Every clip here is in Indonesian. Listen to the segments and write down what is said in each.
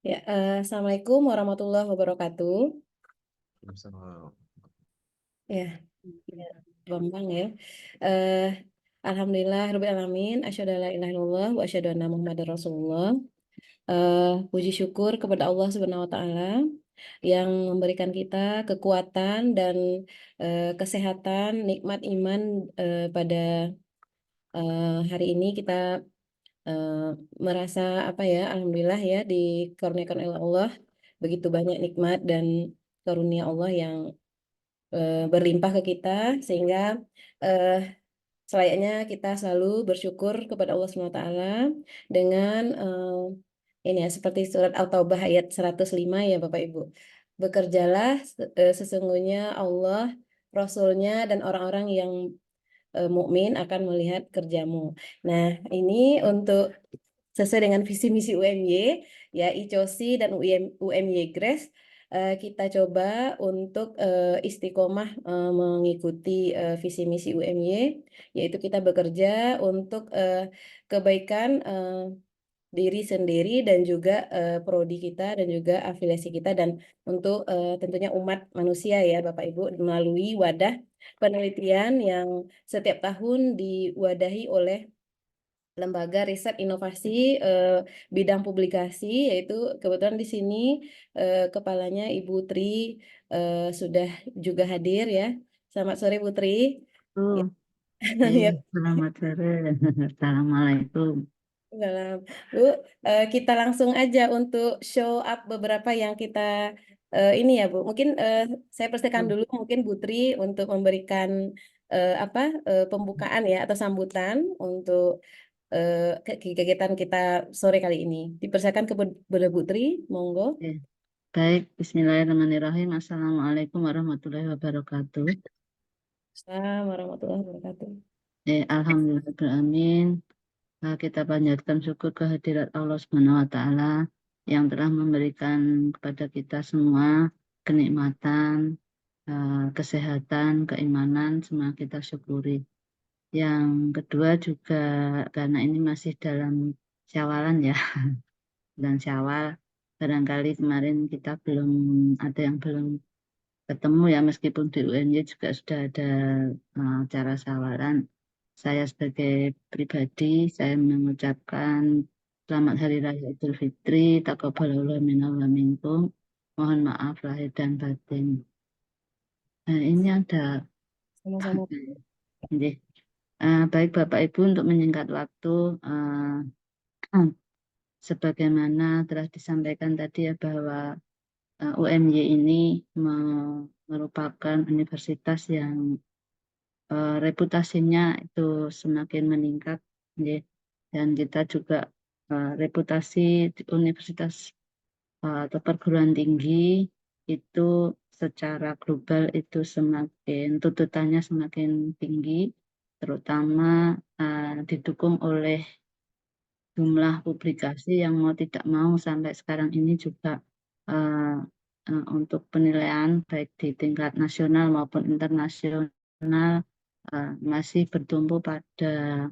Ya, Assalamualaikum warahmatullahi wabarakatuh. Sama. Ya, ya, Bambang ya. Eh, Alhamdulillah, Rabbil Alamin. Asyhadu an la ilaha illallah wa asyhadu anna Muhammadar Rasulullah. Puji syukur kepada Allah Subhanahu wa Ta'ala yang memberikan kita kekuatan dan kesehatan, nikmat iman pada hari ini kita eh, merasa apa ya, Alhamdulillah ya dikaruniakan oleh Allah begitu banyak nikmat dan karunia Allah yang berlimpah ke kita sehingga eh, selayaknya kita selalu bersyukur kepada Allah SWT dengan ini ya seperti surat Al-Taubah ayat 105 ya Bapak Ibu. Bekerjalah sesungguhnya Allah, Rasulnya dan orang-orang yang mukmin akan melihat kerjamu. Nah, ini untuk sesuai dengan visi misi UMY, ya ICOSI dan UMY Grace, kita coba untuk istiqomah mengikuti visi misi UMY, yaitu kita bekerja untuk kebaikan diri sendiri dan juga prodi kita dan juga afiliasi kita dan untuk tentunya umat manusia ya Bapak Ibu melalui wadah penelitian yang setiap tahun diwadahi oleh Lembaga Riset Inovasi bidang publikasi, yaitu kebetulan di sini kepalanya Ibu Tri sudah juga hadir ya. Selamat sore Putri. Oh, Ya, selamat sore. Assalamualaikum. dalam Bu, kita langsung aja untuk show up beberapa yang kita ini ya Bu. Mungkin saya persilakan dulu mungkin Bu Tri untuk memberikan apa pembukaan ya atau sambutan untuk kegiatan kita sore kali ini. Dipersilakan kepada Bu Tri, monggo. Oke. Baik, Bismillahirrahmanirrahim. Assalamualaikum warahmatullahi wabarakatuh. Assalamualaikum warahmatullahi wabarakatuh. Alhamdulillahirrahmanirrahim. Kita panjatkan syukur kehadirat Allah Subhanahu wa Ta'ala yang telah memberikan kepada kita semua kenikmatan, kesehatan, keimanan, semua kita syukuri. Yang kedua juga karena ini masih dalam syawalan ya, dan Syawal. Barangkali kemarin kita belum ada yang belum ketemu ya, meskipun di UNY juga sudah ada acara syawalan. Saya sebagai pribadi, saya mengucapkan selamat Hari Raya Idul Fitri, taqabbalallahu minna wa minkum. Mohon maaf lahir dan batin. Nah, ini ada Sama-sama. ini. Baik Bapak Ibu, untuk menyingkat waktu, sebagaimana telah disampaikan tadi ya bahwa UMY ini merupakan universitas yang reputasinya itu semakin meningkat, ya. Dan kita juga reputasi di universitas atau perguruan tinggi itu secara global itu semakin tuntutannya semakin tinggi, terutama didukung oleh jumlah publikasi yang mau tidak mau sampai sekarang ini juga eh, untuk penilaian baik di tingkat nasional maupun internasional masih bertumpu pada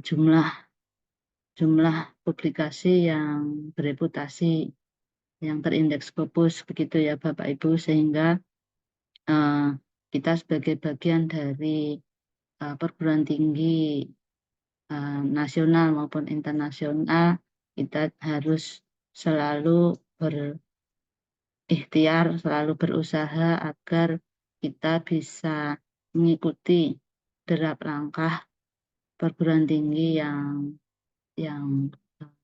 jumlah jumlah publikasi yang bereputasi yang terindeks Scopus begitu ya Bapak Ibu, sehingga eh, kita sebagai bagian dari perguruan tinggi nasional maupun internasional, kita harus selalu berikhtiar, selalu berusaha agar kita bisa mengikuti derap langkah perguruan tinggi yang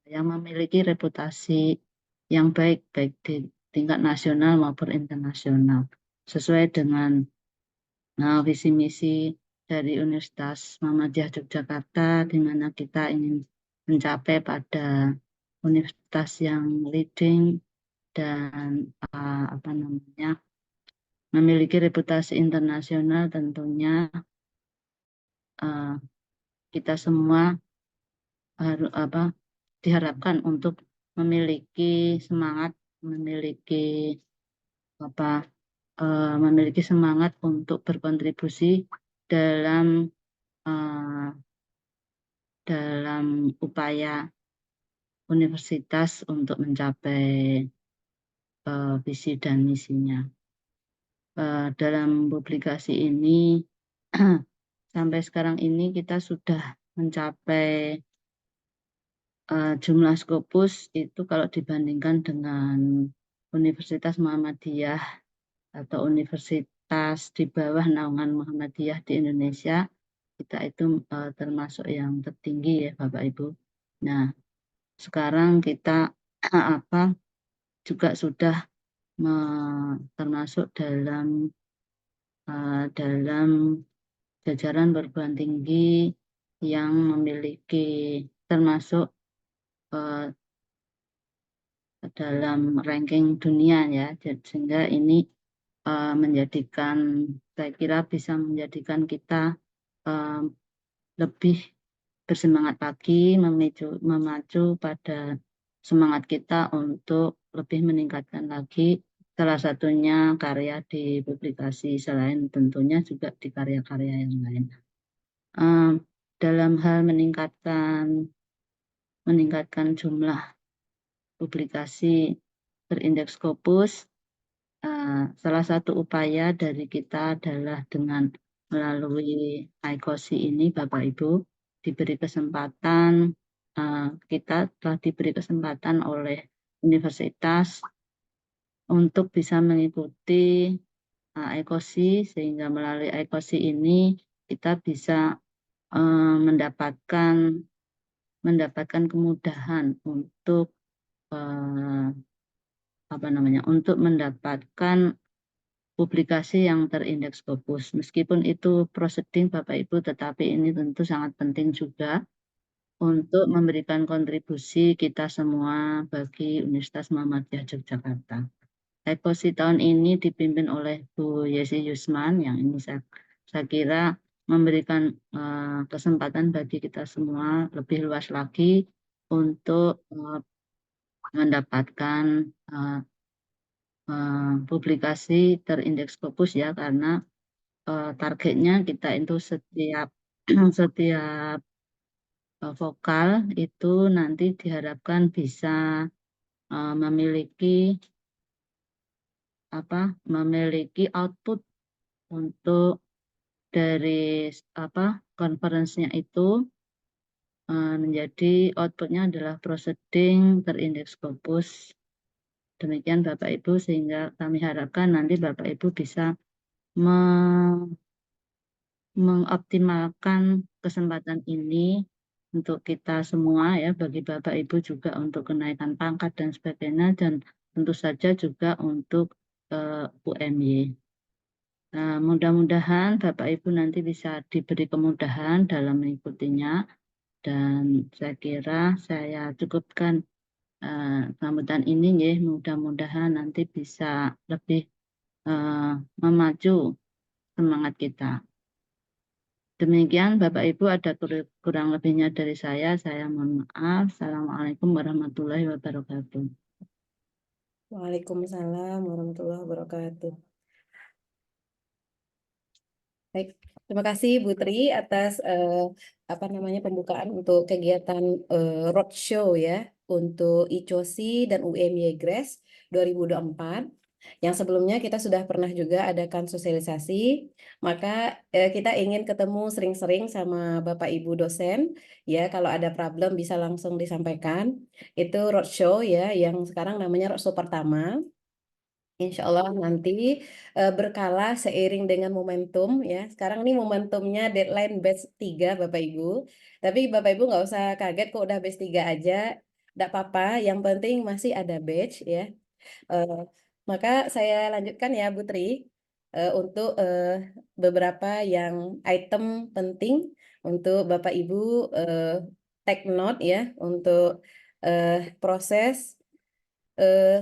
yang memiliki reputasi yang baik baik di tingkat nasional maupun internasional, sesuai dengan visi misi dari Universitas Muhammadiyah Yogyakarta, di mana kita ingin mencapai pada universitas yang leading dan apa namanya memiliki reputasi internasional. Tentunya uh, kita semua harus diharapkan untuk memiliki semangat, memiliki apa memiliki semangat untuk berkontribusi dalam uh, dalam upaya universitas untuk mencapai visi dan misinya. Dalam publikasi ini sampai sekarang ini kita sudah mencapai jumlah Scopus itu kalau dibandingkan dengan Universitas Muhammadiyah atau universitas di bawah naungan Muhammadiyah di Indonesia, kita itu termasuk yang tertinggi ya Bapak Ibu. Nah, sekarang kita apa juga sudah termasuk dalam jajaran perguruan tinggi yang memiliki termasuk dalam ranking dunia ya. Sehingga ini menjadikan, saya kira bisa menjadikan kita lebih bersemangat lagi, memacu pada semangat kita untuk lebih meningkatkan lagi, salah satunya karya di publikasi, selain tentunya juga di karya-karya yang lain. Dalam hal meningkatkan jumlah publikasi berindeks Scopus, salah satu upaya dari kita adalah dengan melalui ICOSI ini, Bapak Ibu, kita telah diberi kesempatan oleh universitas untuk bisa mengikuti ICOSI, sehingga melalui ICOSI ini kita bisa mendapatkan kemudahan untuk untuk mendapatkan publikasi yang terindeks Scopus. Meskipun itu proceeding Bapak Ibu, tetapi ini tentu sangat penting juga untuk memberikan kontribusi kita semua bagi Universitas Muhammadiyah Yogyakarta. Ekosi tahun ini dipimpin oleh Bu Yesi Yusman, yang ini saya kira memberikan kesempatan bagi kita semua lebih luas lagi untuk mendapatkan publikasi terindeks Scopus ya, karena targetnya kita itu setiap setiap vokal itu nanti diharapkan bisa memiliki output untuk dari konferensinya itu, menjadi outputnya adalah proceeding terindeks Scopus. Demikian Bapak Ibu, sehingga kami harapkan nanti Bapak Ibu bisa mengoptimalkan kesempatan ini untuk kita semua ya, bagi Bapak Ibu juga untuk kenaikan pangkat dan sebagainya, dan tentu saja juga untuk UMY. Nah, mudah-mudahan Bapak Ibu nanti bisa diberi kemudahan dalam mengikutinya, dan saya kira saya cukupkan sambutan ini ya. Mudah-mudahan nanti bisa lebih memacu semangat kita. Demikian Bapak Ibu, ada kurang lebihnya dari saya mohon maaf. Assalamualaikum warahmatullahi wabarakatuh. Waalaikumsalam warahmatullahi wabarakatuh. Baik, terima kasih Bu Tri atas pembukaan untuk kegiatan roadshow ya untuk ICOSI dan UMY Grace 2024. Yang sebelumnya kita sudah pernah juga adakan sosialisasi, maka kita ingin ketemu sering-sering sama Bapak Ibu dosen ya, kalau ada problem bisa langsung disampaikan. Itu roadshow ya, yang sekarang namanya roadshow pertama. Insya Allah nanti berkala seiring dengan momentum ya. Sekarang ini momentumnya deadline batch 3 Bapak Ibu. Tapi Bapak Ibu nggak usah kaget kok udah batch 3 aja. Nggak apa-apa, yang penting masih ada batch ya. Eh, maka saya lanjutkan ya Bu Tri untuk beberapa yang item penting untuk Bapak Ibu take note ya untuk proses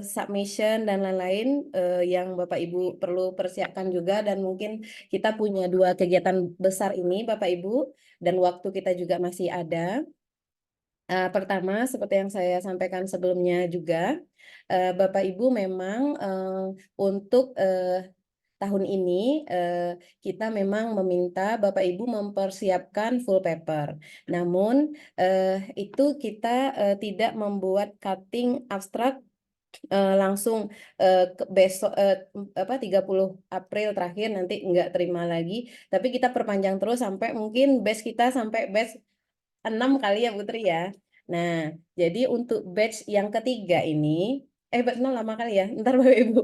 submission dan lain-lain yang Bapak Ibu perlu persiapkan juga, dan mungkin kita punya 2 kegiatan besar ini Bapak Ibu dan waktu kita juga masih ada. Pertama, seperti yang saya sampaikan sebelumnya juga, Bapak Ibu memang untuk tahun ini kita memang meminta Bapak Ibu mempersiapkan full paper. Namun itu kita tidak membuat cutting abstrak langsung besok 30 April terakhir nanti nggak terima lagi, tapi kita perpanjang terus sampai mungkin batch kita sampai batch 6 kali ya Putri ya. Nah, jadi untuk batch yang ketiga ini batch 0 lama kali ya. Ntar Bapak Ibu.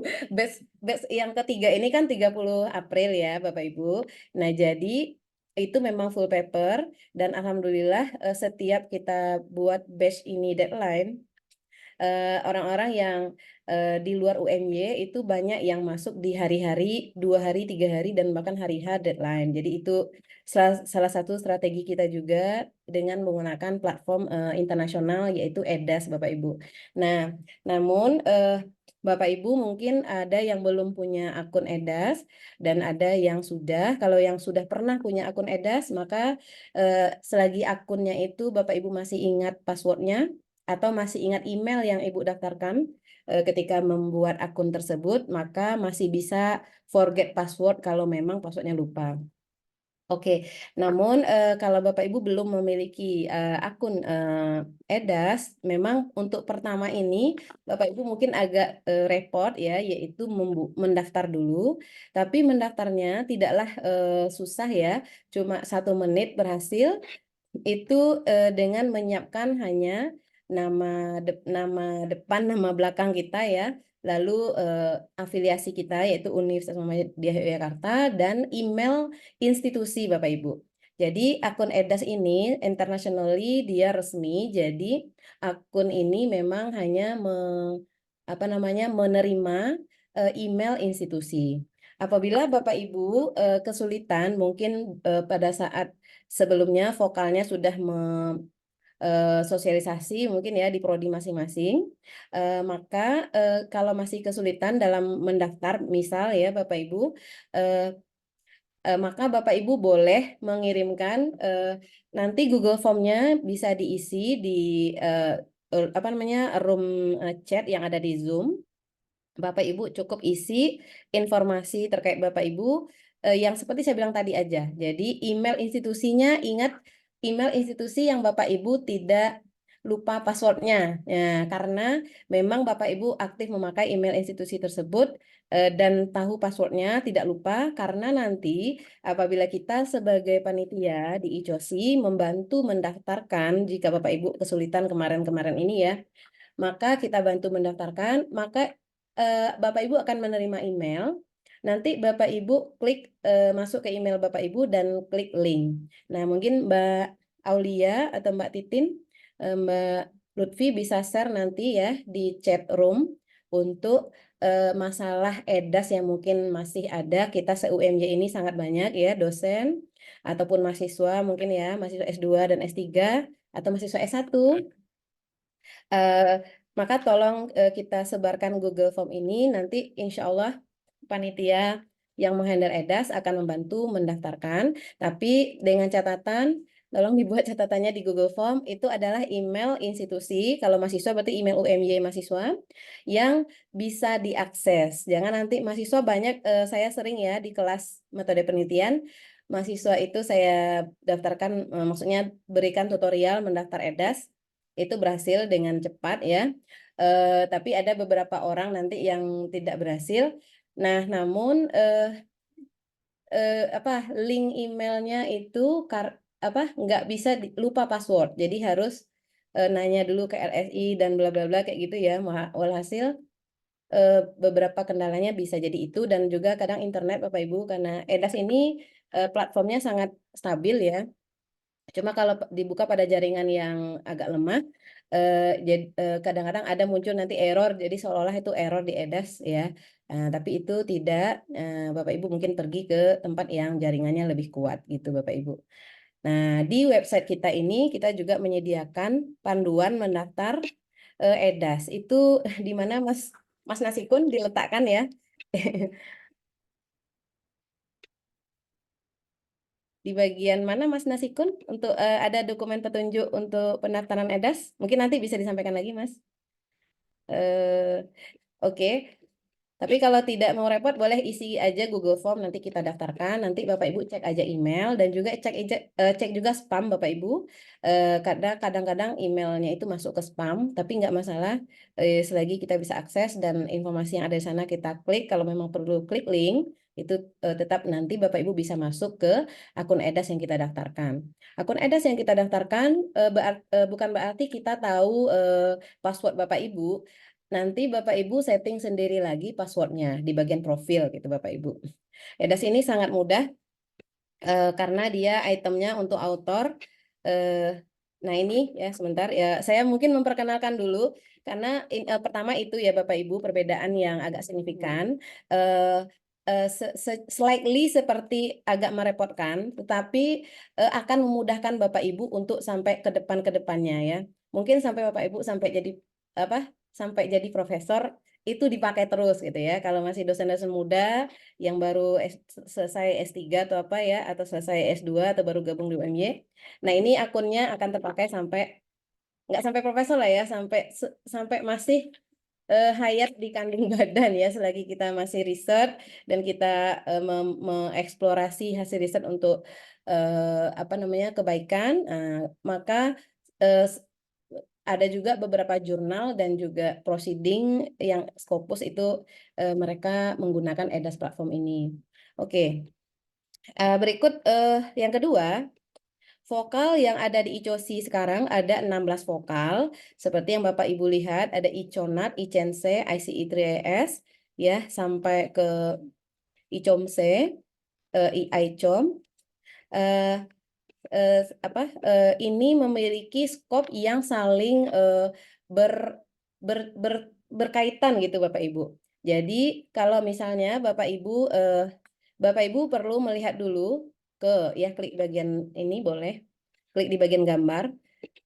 Batch yang ketiga ini kan 30 April ya Bapak Ibu. Nah, jadi itu memang full paper dan alhamdulillah setiap kita buat batch ini deadline orang-orang yang di luar UMY itu banyak yang masuk di hari-hari, 2 hari, 3 hari, dan bahkan hari H deadline. Jadi itu salah satu strategi kita juga dengan menggunakan platform internasional yaitu EDAS, Bapak Ibu. Nah, namun Bapak Ibu mungkin ada yang belum punya akun EDAS dan ada yang sudah. Kalau yang sudah pernah punya akun EDAS, maka selagi akunnya itu Bapak Ibu masih ingat passwordnya, atau masih ingat email yang Ibu daftarkan ketika membuat akun tersebut, maka masih bisa forget password kalau memang passwordnya lupa. Oke, namun kalau Bapak Ibu belum memiliki akun EDAS, memang untuk pertama ini Bapak Ibu mungkin agak repot ya, yaitu mendaftar dulu. Tapi mendaftarnya tidaklah susah ya, cuma 1 menit berhasil itu dengan menyiapkan hanya nama depan, nama belakang kita ya, lalu afiliasi kita yaitu Universitas Muhammadiyah Yogyakarta dan email institusi Bapak Ibu. Jadi akun EDAS ini internationally dia resmi, jadi akun ini memang hanya menerima email institusi. Apabila Bapak Ibu kesulitan mungkin pada saat sebelumnya vokalnya sudah sosialisasi mungkin ya di prodi masing-masing, maka kalau masih kesulitan dalam mendaftar, misal ya Bapak Ibu, maka Bapak Ibu boleh mengirimkan nanti Google Form-nya bisa diisi di room chat yang ada di Zoom. Bapak Ibu cukup isi informasi terkait Bapak Ibu yang seperti saya bilang tadi aja. Jadi email institusinya, ingat email institusi yang Bapak Ibu tidak lupa passwordnya. Ya, karena memang Bapak Ibu aktif memakai email institusi tersebut dan tahu passwordnya tidak lupa, karena nanti apabila kita sebagai panitia di ICOSI membantu mendaftarkan, jika Bapak Ibu kesulitan kemarin-kemarin ini ya, maka kita bantu mendaftarkan, maka Bapak Ibu akan menerima email. Nanti Bapak Ibu klik masuk ke email Bapak Ibu dan klik link. Nah, mungkin Mbak Aulia atau Mbak Titin, Mbak Lutfi bisa share nanti ya di chat room untuk masalah EDAS yang mungkin masih ada. Kita se-UMY ini sangat banyak ya dosen ataupun mahasiswa mungkin ya, mahasiswa S2 dan S3 atau mahasiswa S1. Maka tolong kita sebarkan Google Form ini, nanti insya Allah panitia yang menghandle EDAS akan membantu mendaftarkan. Tapi dengan catatan, tolong dibuat catatannya di Google Form, itu adalah email institusi, kalau mahasiswa berarti email UMY mahasiswa, yang bisa diakses. Jangan nanti mahasiswa banyak, saya sering ya di kelas metode penelitian, mahasiswa itu saya daftarkan, maksudnya berikan tutorial mendaftar EDAS, itu berhasil dengan cepat ya. Tapi ada beberapa orang nanti yang tidak berhasil. Nah, namun link emailnya itu nggak bisa lupa password. Jadi harus nanya dulu ke LSI dan bla bla bla kayak gitu ya. Walhasil beberapa kendalanya bisa jadi itu, dan juga kadang internet Bapak Ibu, karena EDAS ini platformnya sangat stabil ya. Cuma kalau dibuka pada jaringan yang agak lemah, jadi kadang-kadang ada muncul nanti error, jadi seolah-olah itu error di EDAS ya. Tapi itu tidak, Bapak Ibu mungkin pergi ke tempat yang jaringannya lebih kuat gitu Bapak Ibu. Nah, di website kita ini kita juga menyediakan panduan mendaftar EDAS. Itu di mana Mas Nasikun diletakkan ya? Di bagian mana Mas Nasikun untuk ada dokumen petunjuk untuk pendaftaran EDAS? Mungkin nanti bisa disampaikan lagi Mas. Eh, Oke. Tapi kalau tidak mau repot, boleh isi aja Google Form, nanti kita daftarkan. Nanti Bapak Ibu cek aja email dan juga cek juga spam Bapak Ibu. Kadang-kadang emailnya itu masuk ke spam, tapi nggak masalah. Selagi kita bisa akses dan informasi yang ada di sana kita klik. Kalau memang perlu klik link, itu tetap nanti Bapak Ibu bisa masuk ke akun EDAS yang kita daftarkan. Akun EDAS yang kita daftarkan bukan berarti kita tahu password Bapak Ibu. Nanti Bapak Ibu setting sendiri lagi passwordnya di bagian profil gitu Bapak Ibu. EDAS ini sangat mudah karena dia itemnya untuk author. Eh, nah ini ya sebentar ya saya mungkin memperkenalkan dulu karena pertama itu ya Bapak Ibu perbedaan yang agak signifikan. Eh, Slightly seperti agak merepotkan, tetapi akan memudahkan Bapak Ibu untuk sampai ke depannya ya. Mungkin sampai Bapak Ibu sampai jadi apa? Sampai jadi profesor itu dipakai terus gitu ya. Kalau masih dosen-dosen muda yang baru selesai S3 atau apa ya, atau selesai S2 atau baru gabung di UMY. Nah, ini akunnya akan terpakai sampai nggak sampai profesor lah ya, sampai masih hayat di kandung badan ya, selagi kita masih riset dan kita mengeksplorasi hasil riset untuk apa namanya kebaikan, maka eh, ada juga beberapa jurnal dan juga proceeding yang Scopus itu mereka menggunakan EDAS platform ini. Oke, berikut yang kedua, vokal yang ada di ICOSI sekarang ada 16 vokal. Seperti yang Bapak Ibu lihat, ada ICONAT, ICENSE, ICE3ES, ya, sampai ke ICOMSE, IICOM. Eh, ini memiliki skop yang saling ber, berkaitan gitu Bapak Ibu. Jadi kalau misalnya Bapak Ibu perlu melihat dulu ke ya klik bagian ini boleh klik di bagian gambar.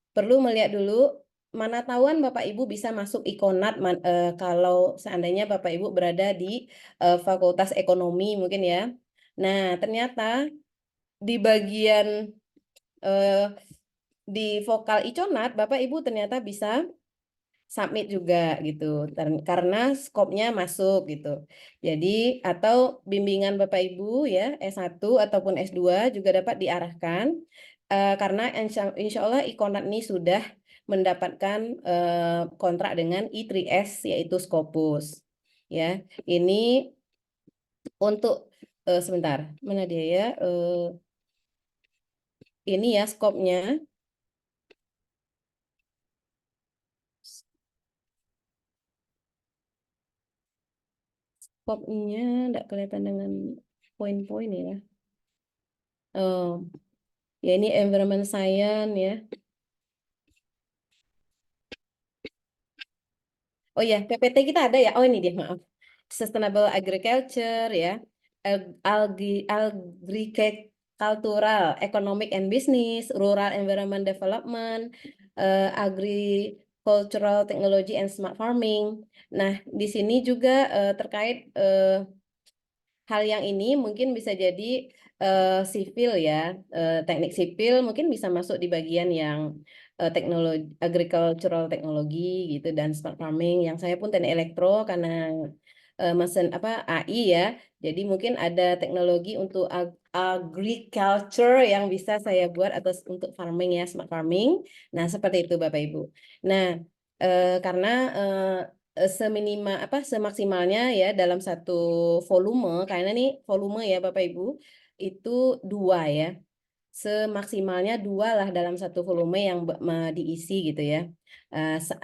Perlu melihat dulu mana tahuan Bapak Ibu bisa masuk Ikonat kalau seandainya Bapak Ibu berada di Fakultas Ekonomi mungkin ya. Nah, ternyata di bagian eh, di vokal Iconat, Bapak Ibu ternyata bisa submit juga gitu, karena skopnya masuk gitu. Jadi, atau bimbingan Bapak Ibu ya, S1 ataupun S2 juga dapat diarahkan, karena insya Allah Iconat ini sudah mendapatkan kontrak dengan I3S, yaitu Scopus. Ya, ini untuk, sebentar, mana dia ya, ini ya skopnya. Popnya nggak kelihatan dengan poin-poin ya. Oh, ya ini environment science ya. Oh ya, PPT kita ada ya. Oh ini dia, maaf. Sustainable Agriculture ya. Agricultural, Economic and Business, Rural Environment Development, Agricultural Technology and Smart Farming. Nah, di sini juga terkait hal yang ini mungkin bisa jadi sipil ya, teknik sipil mungkin bisa masuk di bagian yang teknologi, agricultural teknologi gitu dan smart farming. Yang saya pun teknik elektro karena mesin apa AI ya. Jadi mungkin ada teknologi untuk agriculture yang bisa saya buat atau untuk farming ya, smart farming. Nah, seperti itu Bapak Ibu. Nah, karena seminima apa semaksimalnya ya dalam satu volume, karena ini volume ya Bapak Ibu itu 2 ya, semaksimalnya 2 lah dalam satu volume yang diisi gitu ya.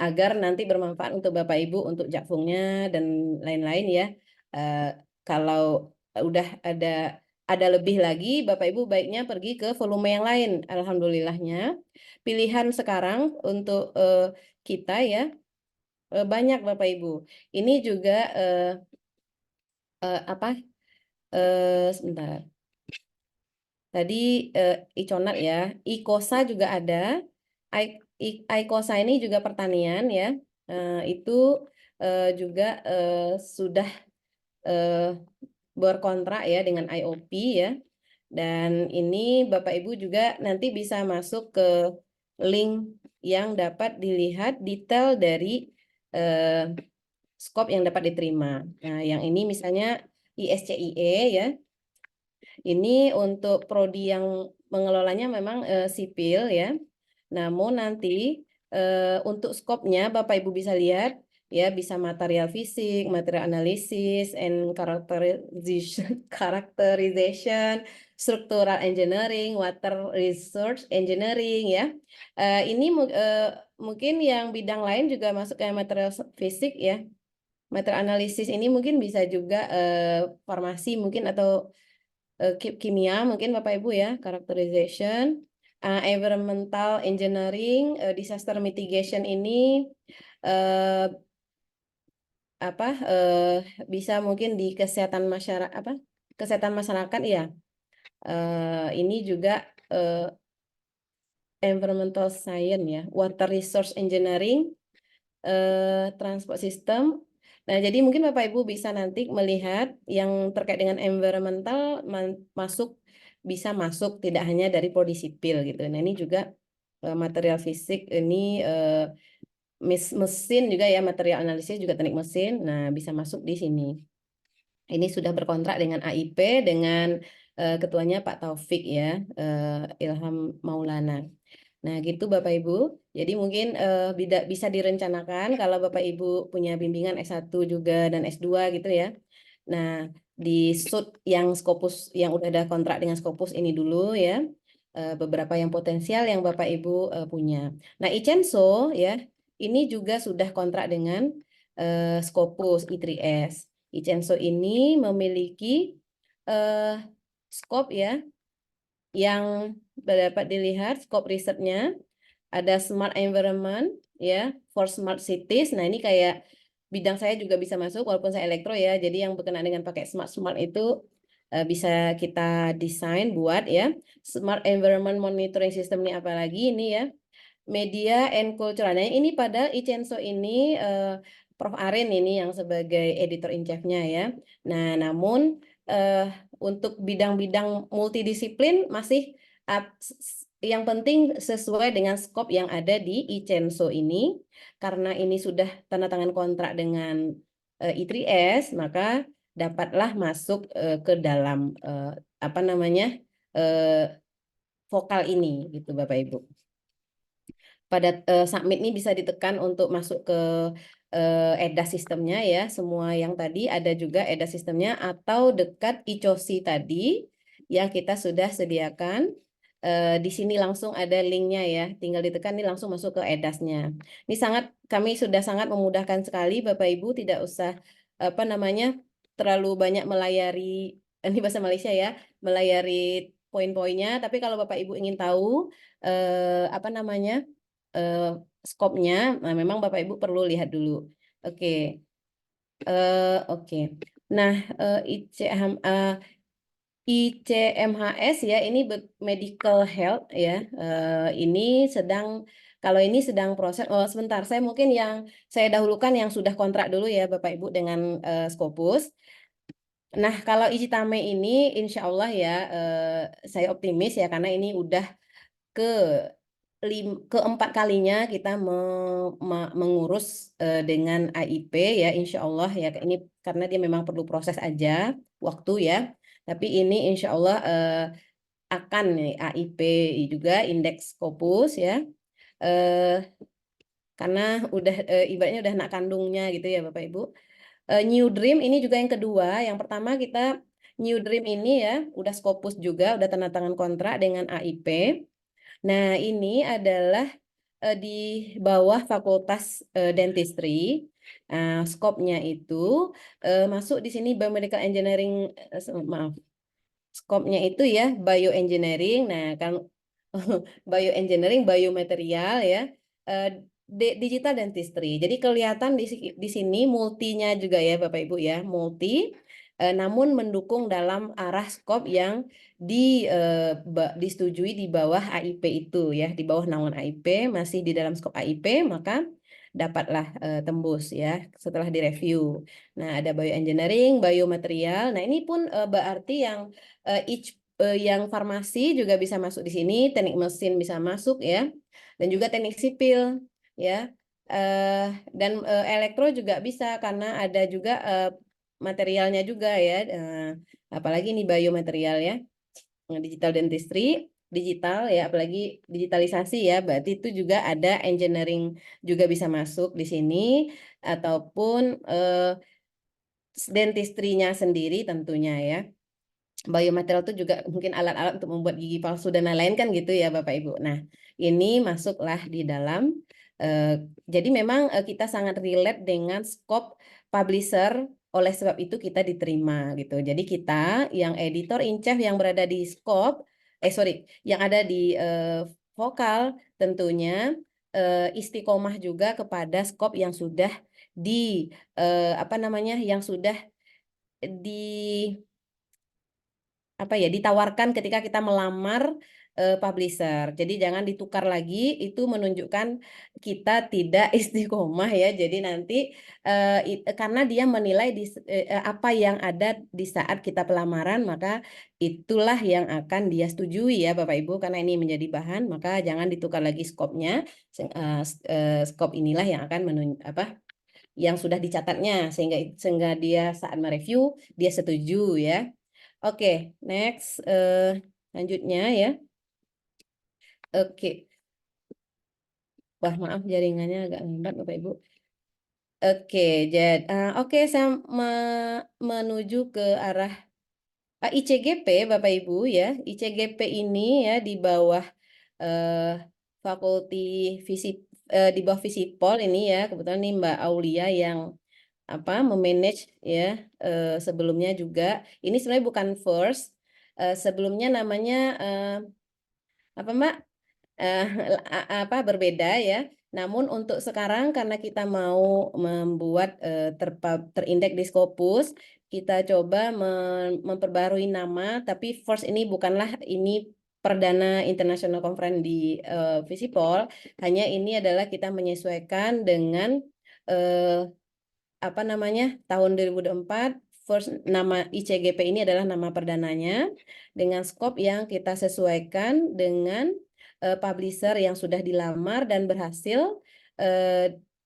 Agar nanti bermanfaat untuk Bapak Ibu untuk jakfungnya dan lain-lain ya. Eh, Kalau udah ada lebih lagi, Bapak Ibu baiknya pergi ke volume yang lain. Alhamdulillahnya pilihan sekarang untuk kita ya banyak Bapak Ibu. Ini juga apa? Sebentar. Tadi Iconat ya, Ikosa juga ada. Ikosa ini juga pertanian ya. Itu juga sudah eh, berkontrak ya dengan IOP ya. Dan ini Bapak Ibu juga nanti bisa masuk ke link yang dapat dilihat detail dari skop yang dapat diterima. Nah, yang ini misalnya ISCIE ya. Ini untuk prodi yang mengelolanya memang sipil ya. Namun nanti untuk skopnya Bapak Ibu bisa lihat ya, bisa material fisik, material analisis, and characterization, characterization, structural engineering, water resource engineering ya. Ini mungkin yang bidang lain juga masuk ke material fisik ya. Material analisis ini mungkin bisa juga farmasi mungkin atau kimia mungkin Bapak Ibu ya, characterization, environmental engineering, disaster mitigation ini eh, apa bisa mungkin di kesehatan masyarakat kesehatan masyarakat ya. Ini juga eh, environmental science ya, water resource engineering, transport system. Nah, jadi mungkin Bapak Ibu bisa nanti melihat yang terkait dengan environmental bisa masuk tidak hanya dari prodi sipil gitu. Nah, ini juga material fisik ini mesin juga ya, material analisis juga teknik mesin. Nah, bisa masuk di sini. Ini sudah berkontrak dengan AIP dengan ketuanya Pak Taufik ya, Ilham Maulana. Nah, gitu Bapak Ibu. Jadi mungkin bisa direncanakan kalau Bapak Ibu punya bimbingan S1 juga dan S2 gitu ya. Nah, di SUT yang Scopus yang udah ada kontrak dengan Scopus ini dulu ya. Beberapa yang potensial yang Bapak Ibu punya. Nah, Icenso ya, ini juga sudah kontrak dengan Scopus I3S. Icenso ini memiliki skop ya yang dapat dilihat skop risetnya ada smart environment ya for smart cities. Nah, ini kayak bidang saya juga bisa masuk walaupun saya elektro ya. Jadi yang berkenaan dengan pakai smart itu bisa kita desain buat ya. Smart environment monitoring system ini apalagi ini ya. Media and cultural. Nah, ini pada Icenso ini Prof. Arin ini yang sebagai editor in chief-nya ya. Nah, namun untuk bidang-bidang multidisiplin masih yang penting sesuai dengan skop yang ada di Icenso ini. Karena ini sudah tanda tangan kontrak dengan I3S, maka dapatlah masuk ke dalam apa namanya vokal ini gitu Bapak Ibu. Pada submit ini bisa ditekan untuk masuk ke EDAS sistemnya ya. Semua yang tadi ada juga EDAS sistemnya atau dekat ICOSI tadi yang kita sudah sediakan. Di sini langsung ada linknya ya. Tinggal ditekan ini langsung masuk ke EDAS-nya. Ini kami sudah sangat memudahkan sekali Bapak Ibu, tidak usah apa namanya terlalu banyak melayari ini bahasa Malaysia ya, melayari poin-poinnya. Tapi kalau Bapak Ibu ingin tahu apa namanya skopnya, nah memang Bapak Ibu perlu lihat dulu. Oke, oke. Nah, ICMHS ya, ini medical health ya. Ini sedang kalau ini sedang proses. Oh, sebentar, saya mungkin yang saya dahulukan yang sudah kontrak dulu ya, Bapak Ibu dengan Scopus. Nah, kalau Ijitame ini, insya Allah ya, saya optimis ya, karena ini udah ke keempat kalinya kita mengurus dengan AIP ya, insya Allah ya, ini karena dia memang perlu proses aja waktu ya, tapi ini insya Allah akan nih AIP juga indeks Scopus ya, eh, karena udah ibaratnya udah anak kandungnya gitu ya Bapak Ibu. New Dream ini juga yang kedua. Yang pertama kita New Dream ini ya udah Scopus juga, udah tanda tangan kontrak dengan AIP. Nah, ini adalah di bawah Fakultas Dentistry. Skopnya itu masuk di sini Biomedical Engineering, maaf, skopnya itu ya bioengineering. Nah, kan bioengineering, biomaterial ya, eh, digital dentistry. Jadi kelihatan di sini multinya juga ya Bapak Ibu ya, multi, namun mendukung dalam arah skop yang disetujui di bawah AIP itu ya, di bawah naungan AIP, masih di dalam skop AIP, maka dapatlah tembus ya setelah direview. Nah, ada bioengineering, biomaterial. Nah, ini pun berarti yang yang farmasi juga bisa masuk di sini, teknik mesin bisa masuk ya, dan juga teknik sipil ya. Dan elektro juga bisa karena ada juga materialnya juga ya. Apalagi ini biomaterial ya. Digital dentistry, digital ya, apalagi digitalisasi ya, berarti itu juga ada engineering juga bisa masuk di sini, ataupun dentistrinya sendiri tentunya ya. Biomaterial itu juga mungkin alat-alat untuk membuat gigi palsu dan lain-lain kan gitu ya Bapak Ibu. Nah, ini masuklah di dalam. Jadi memang kita sangat relate dengan scope publisher, oleh sebab itu kita diterima gitu. Jadi kita yang editor in chief yang berada di scope, yang ada di vokal tentunya istiqomah juga kepada scope yang sudah di apa namanya, yang sudah di apa ya, ditawarkan ketika kita melamar publisher. Jadi jangan ditukar lagi, itu menunjukkan kita tidak istiqomah ya. Jadi nanti karena dia menilai apa yang ada di saat kita pelamaran, maka itulah yang akan dia setujui ya Bapak Ibu, karena ini menjadi bahan, maka jangan ditukar lagi skopnya. Skop inilah yang akan yang sudah dicatatnya, sehingga dia saat mereview dia setuju ya. Oke, next. Lanjutnya ya. Oke. Wah, maaf jaringannya agak lambat Bapak Ibu. Oke, oke, saya menuju ke arah ICGP Bapak Ibu ya. ICGP ini ya di bawah eh, Fakulti Fisip di bawah Visipol ini ya. Kebetulan ini Mbak Aulia yang memanage ya, sebelumnya juga. Ini sebenarnya bukan first. Sebelumnya namanya apa Mbak? eh, Berbeda ya. Namun untuk sekarang karena kita mau membuat terindeks di Scopus, kita coba memperbarui nama, tapi first ini bukanlah ini perdana International Conference di Visipol, hanya ini adalah kita menyesuaikan dengan eh, tahun 2024. First, nama ICGP ini adalah nama perdananya dengan skop yang kita sesuaikan dengan publisher yang sudah dilamar dan berhasil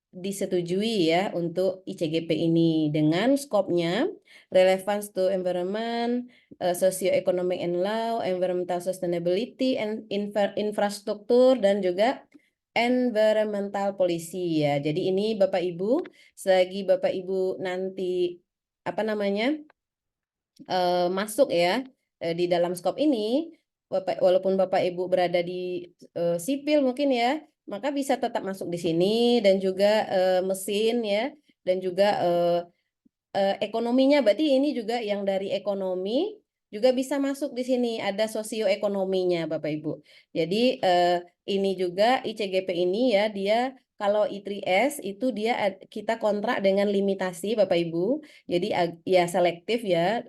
disetujui ya untuk ICGP ini dengan skopnya relevance to environment, socio-economic and law, environmental sustainability and infrastruktur, dan juga environmental policy ya. Jadi ini Bapak Ibu, selagi Bapak Ibu nanti masuk ya di dalam skop ini, walaupun Bapak Ibu berada di sipil mungkin ya, maka bisa tetap masuk di sini, dan juga mesin ya, dan juga ekonominya, berarti ini juga yang dari ekonomi juga bisa masuk di sini, ada sosioekonominya Bapak Ibu. Jadi ini juga ICGP ini ya, dia kalau I3S itu dia kita kontrak dengan limitasi Bapak Ibu. Jadi ya selektif ya,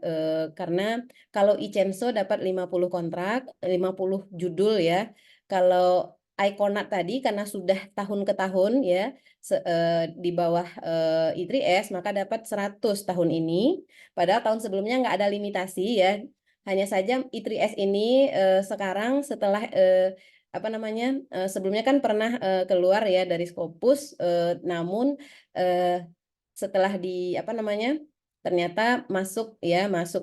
karena kalau ICENSO dapat 50 kontrak, 50 judul ya. Kalau Iconat tadi karena sudah tahun ke tahun ya, di bawah I3S, maka dapat 100 tahun ini. Padahal tahun sebelumnya nggak ada limitasi ya. Hanya saja I3S ini sekarang setelah sebelumnya kan pernah keluar ya dari Scopus, namun setelah ternyata masuk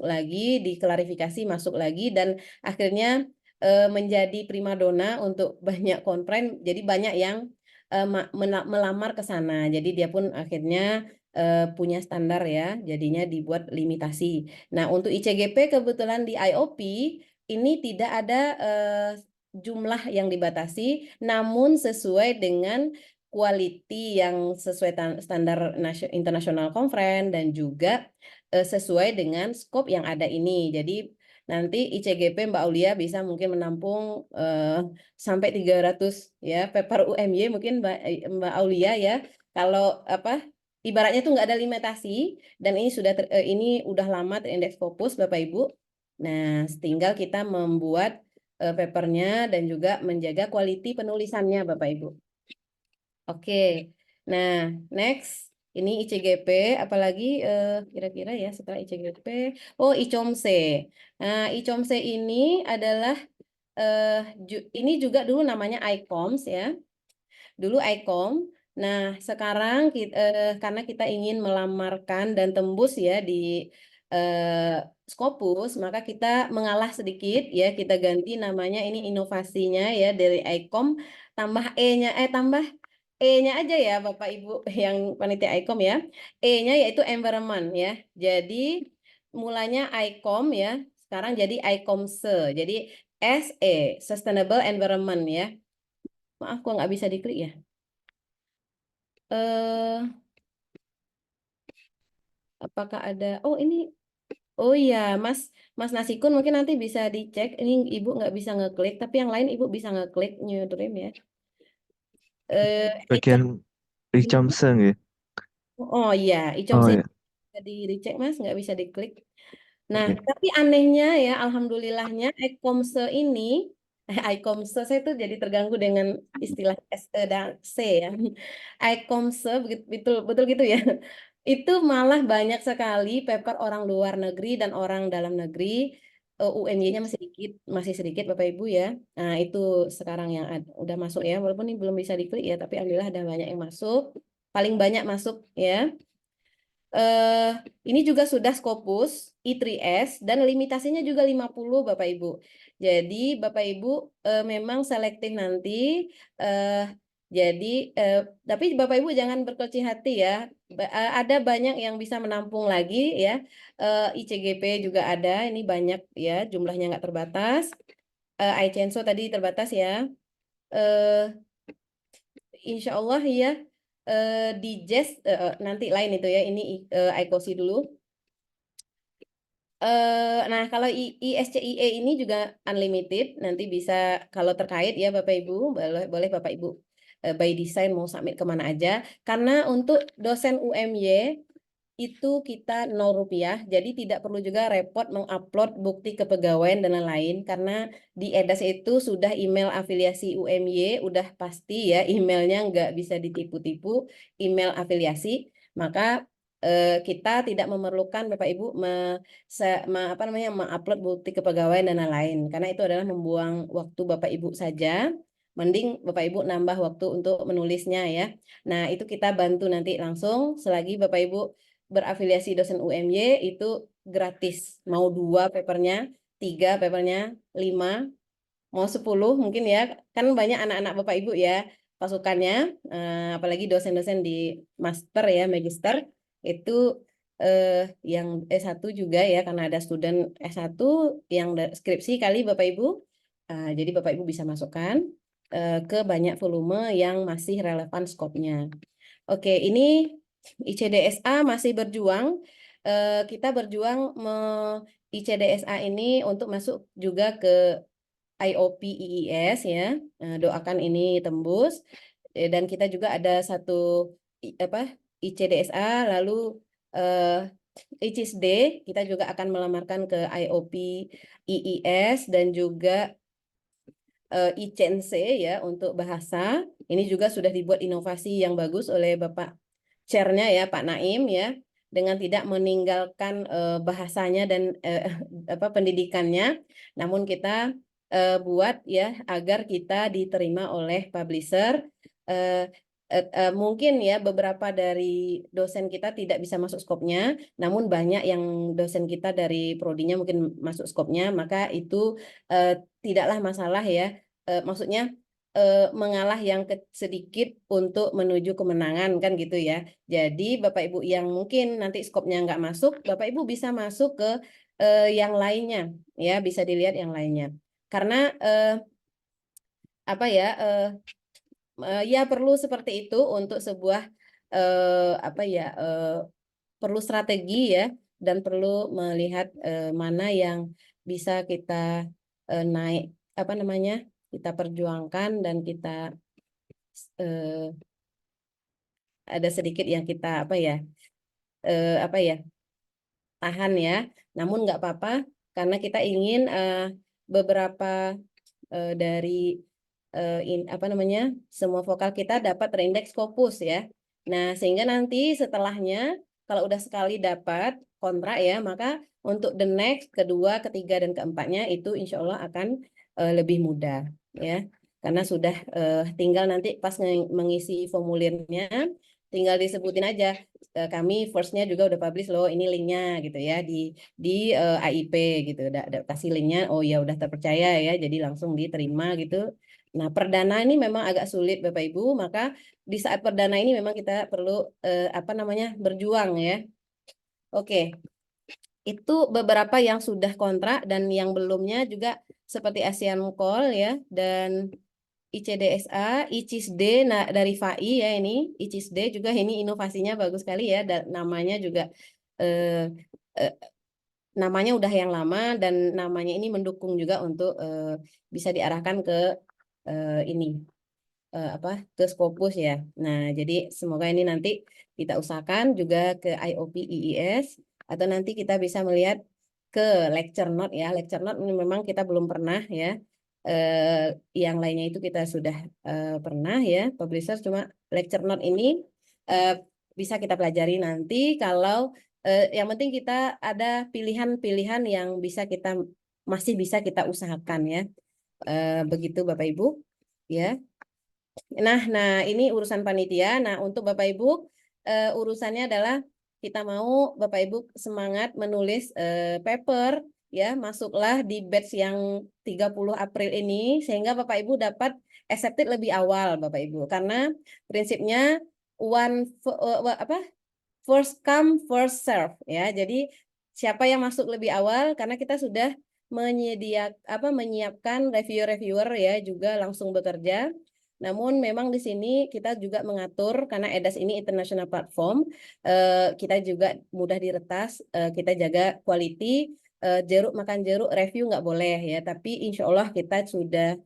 lagi, diklarifikasi masuk lagi, dan akhirnya menjadi primadona untuk banyak konfren. Jadi banyak yang melamar ke sana. Jadi dia pun akhirnya punya standar ya, jadinya dibuat limitasi. Nah, untuk ICGP kebetulan di IOP ini tidak ada jumlah yang dibatasi, namun sesuai dengan quality yang sesuai standar internasional conference, dan juga sesuai dengan scope yang ada ini. Jadi nanti ICGP Mbak Aulia bisa mungkin menampung sampai 300 ya paper UMY mungkin Mbak Aulia ya. Kalau ibaratnya tuh nggak ada limitasi, dan ini ini udah lama terindeks Scopus Bapak Ibu. Nah, tinggal kita membuat papernya dan juga menjaga quality penulisannya Bapak Ibu. Oke. Nah, next ini ICGP, apalagi kira-kira ya setelah ICGP. Oh, ICOMSE. Nah, ICOMSE ini adalah ini juga dulu namanya ICOMS ya. Dulu ICOM, Nah, sekarang karena kita ingin melamarkan dan tembus ya di Scopus, maka kita mengalah sedikit ya, kita ganti namanya ini inovasinya ya dari ICOM tambah tambah E-nya aja ya Bapak Ibu yang panitia ICOM ya. E-nya yaitu environment ya. Jadi mulanya ICOM ya, sekarang jadi ICOMSE. Jadi SE, Sustainable Environment ya. Maaf kok nggak bisa diklik ya. Eh, apakah ada? Oh ini, oh iya, Mas Nasikun mungkin nanti bisa dicek. Ini Ibu nggak bisa ngeklik, tapi yang lain Ibu bisa ngeklik New Dream ya. Icom, Bagian Richardson ya. oh iya, Icom Oh sih ya, bisa dicek Mas, nggak bisa diklik. Nah, oke. tapi anehnya ya, alhamdulillahnya Ikomse ini, Ikomse saya tuh jadi terganggu dengan istilah SE dan C ya. Ikomse betul betul gitu ya. Itu malah banyak sekali paper orang luar negeri dan orang dalam negeri. UNY-nya masih sedikit Bapak Ibu ya. Nah, itu sekarang yang udah masuk ya, walaupun ini belum bisa diklik ya, tapi alhamdulillah ada banyak yang masuk. Paling banyak masuk ya. eh ini juga sudah Scopus I3S dan limitasinya juga 50 Bapak Ibu. Jadi Bapak Ibu memang selektif nanti eh jadi eh, tapi Bapak Ibu jangan berkecil hati ya. Ada banyak yang bisa menampung lagi ya. ICGP juga ada, ini banyak ya, jumlahnya nggak terbatas. iCenso tadi terbatas ya. Eh Insya Allah ya, di Jazz nanti lain itu ya, ini ICOSI dulu. Nah, kalau ISCIE ini juga unlimited, nanti bisa kalau terkait ya Bapak Ibu, boleh, boleh Bapak Ibu by design mau submit kemana aja. Karena untuk dosen UMY itu kita 0 rupiah, jadi tidak perlu juga repot mengupload bukti kepegawaian dan lain-lain, karena di EDAS itu sudah email afiliasi UMY, udah pasti ya emailnya nggak bisa ditipu-tipu, email afiliasi, maka kita tidak memerlukan Bapak Ibu apa namanya mengupload bukti kepegawaian dan lain-lain, karena itu adalah membuang waktu Bapak Ibu saja, mending Bapak Ibu nambah waktu untuk menulisnya ya. Nah, itu kita bantu nanti langsung selagi Bapak Ibu berafiliasi dosen UMY itu gratis. Mau 2 papernya, 3 papernya, 5, mau 10 mungkin ya. Kan banyak anak-anak Bapak Ibu ya pasukannya, apalagi dosen-dosen di master ya, magister, itu eh, yang S1 juga ya, karena ada student S1 yang skripsi kali Bapak Ibu. Jadi Bapak Ibu bisa masukkan ke banyak volume yang masih relevan skopnya. Oke, ini ICDSA masih berjuang. Kita berjuang ICDSA ini untuk masuk juga ke IOP IIS ya. Doakan ini tembus. Dan kita juga ada satu apa ICDSA, lalu eh, ICISD kita juga akan melamarkan ke IOP IIS dan juga ICNC ya untuk bahasa. Ini juga sudah dibuat inovasi yang bagus oleh Bapak Chairnya ya Pak Naim ya, dengan tidak meninggalkan bahasanya dan apa pendidikannya, namun kita buat ya agar kita diterima oleh publisher. Eh, Mungkin ya beberapa dari dosen kita tidak bisa masuk skopnya, namun banyak yang dosen kita dari prodinya mungkin masuk skopnya, maka itu tidaklah masalah ya. Maksudnya mengalah yang sedikit untuk menuju kemenangan kan gitu ya. Jadi Bapak Ibu yang mungkin nanti skopnya nggak masuk, Bapak Ibu bisa masuk ke yang lainnya ya, bisa dilihat yang lainnya. Karena apa ya ya perlu seperti itu untuk sebuah apa ya perlu strategi ya, dan perlu melihat mana yang bisa kita naik apa namanya kita perjuangkan dan kita eh, ada sedikit yang kita apa ya tahan ya. Namun nggak apa-apa karena kita ingin beberapa dari apa namanya semua vokal kita dapat terindeks Scopus ya. Nah, sehingga nanti setelahnya kalau udah sekali dapat kontrak ya, maka untuk the next, kedua, ketiga, dan keempatnya itu insya Allah akan lebih mudah ya. karena sudah tinggal nanti pas mengisi formulirnya tinggal disebutin aja kami firstnya juga udah publish loh ini linknya gitu ya di AIP gitu udah kasih linknya oh ya udah terpercaya ya jadi langsung diterima gitu. Nah perdana ini memang agak sulit Bapak Ibu maka di saat perdana ini memang kita perlu apa namanya berjuang ya. Oke. Itu beberapa yang sudah kontrak dan yang belumnya juga seperti Asian Call ya dan ICDSA, ICISD nah dari FAI ya ini ICISD juga ini inovasinya bagus sekali ya dan namanya juga eh, eh, namanya udah yang lama dan namanya ini mendukung juga untuk bisa diarahkan ke ini apa ke Scopus ya. Nah, jadi semoga ini nanti kita usahakan juga ke IOP IIS atau nanti kita bisa melihat ke lecture note ya. Lecture note ini memang kita belum pernah ya. Yang lainnya itu kita sudah pernah ya. Publisher cuma lecture note ini eh, bisa kita pelajari nanti kalau yang penting kita ada pilihan-pilihan yang bisa kita masih bisa kita usahakan ya. Begitu Bapak Ibu ya. Nah, ini urusan panitia. Nah, untuk Bapak Ibu, urusannya adalah kita mau Bapak Ibu semangat menulis paper, ya, masuklah di batch yang 30 April ini, sehingga Bapak Ibu dapat accepted lebih awal, Bapak Ibu. Karena prinsipnya first come, first serve, ya. Jadi siapa yang masuk lebih awal, karena kita sudah menyiapkan reviewer-reviewer ya juga langsung bekerja. Namun memang di sini kita juga mengatur karena EDAS ini international platform, kita juga mudah diretas, kita jaga quality, jeruk makan jeruk review nggak boleh ya, tapi insya Allah kita sudah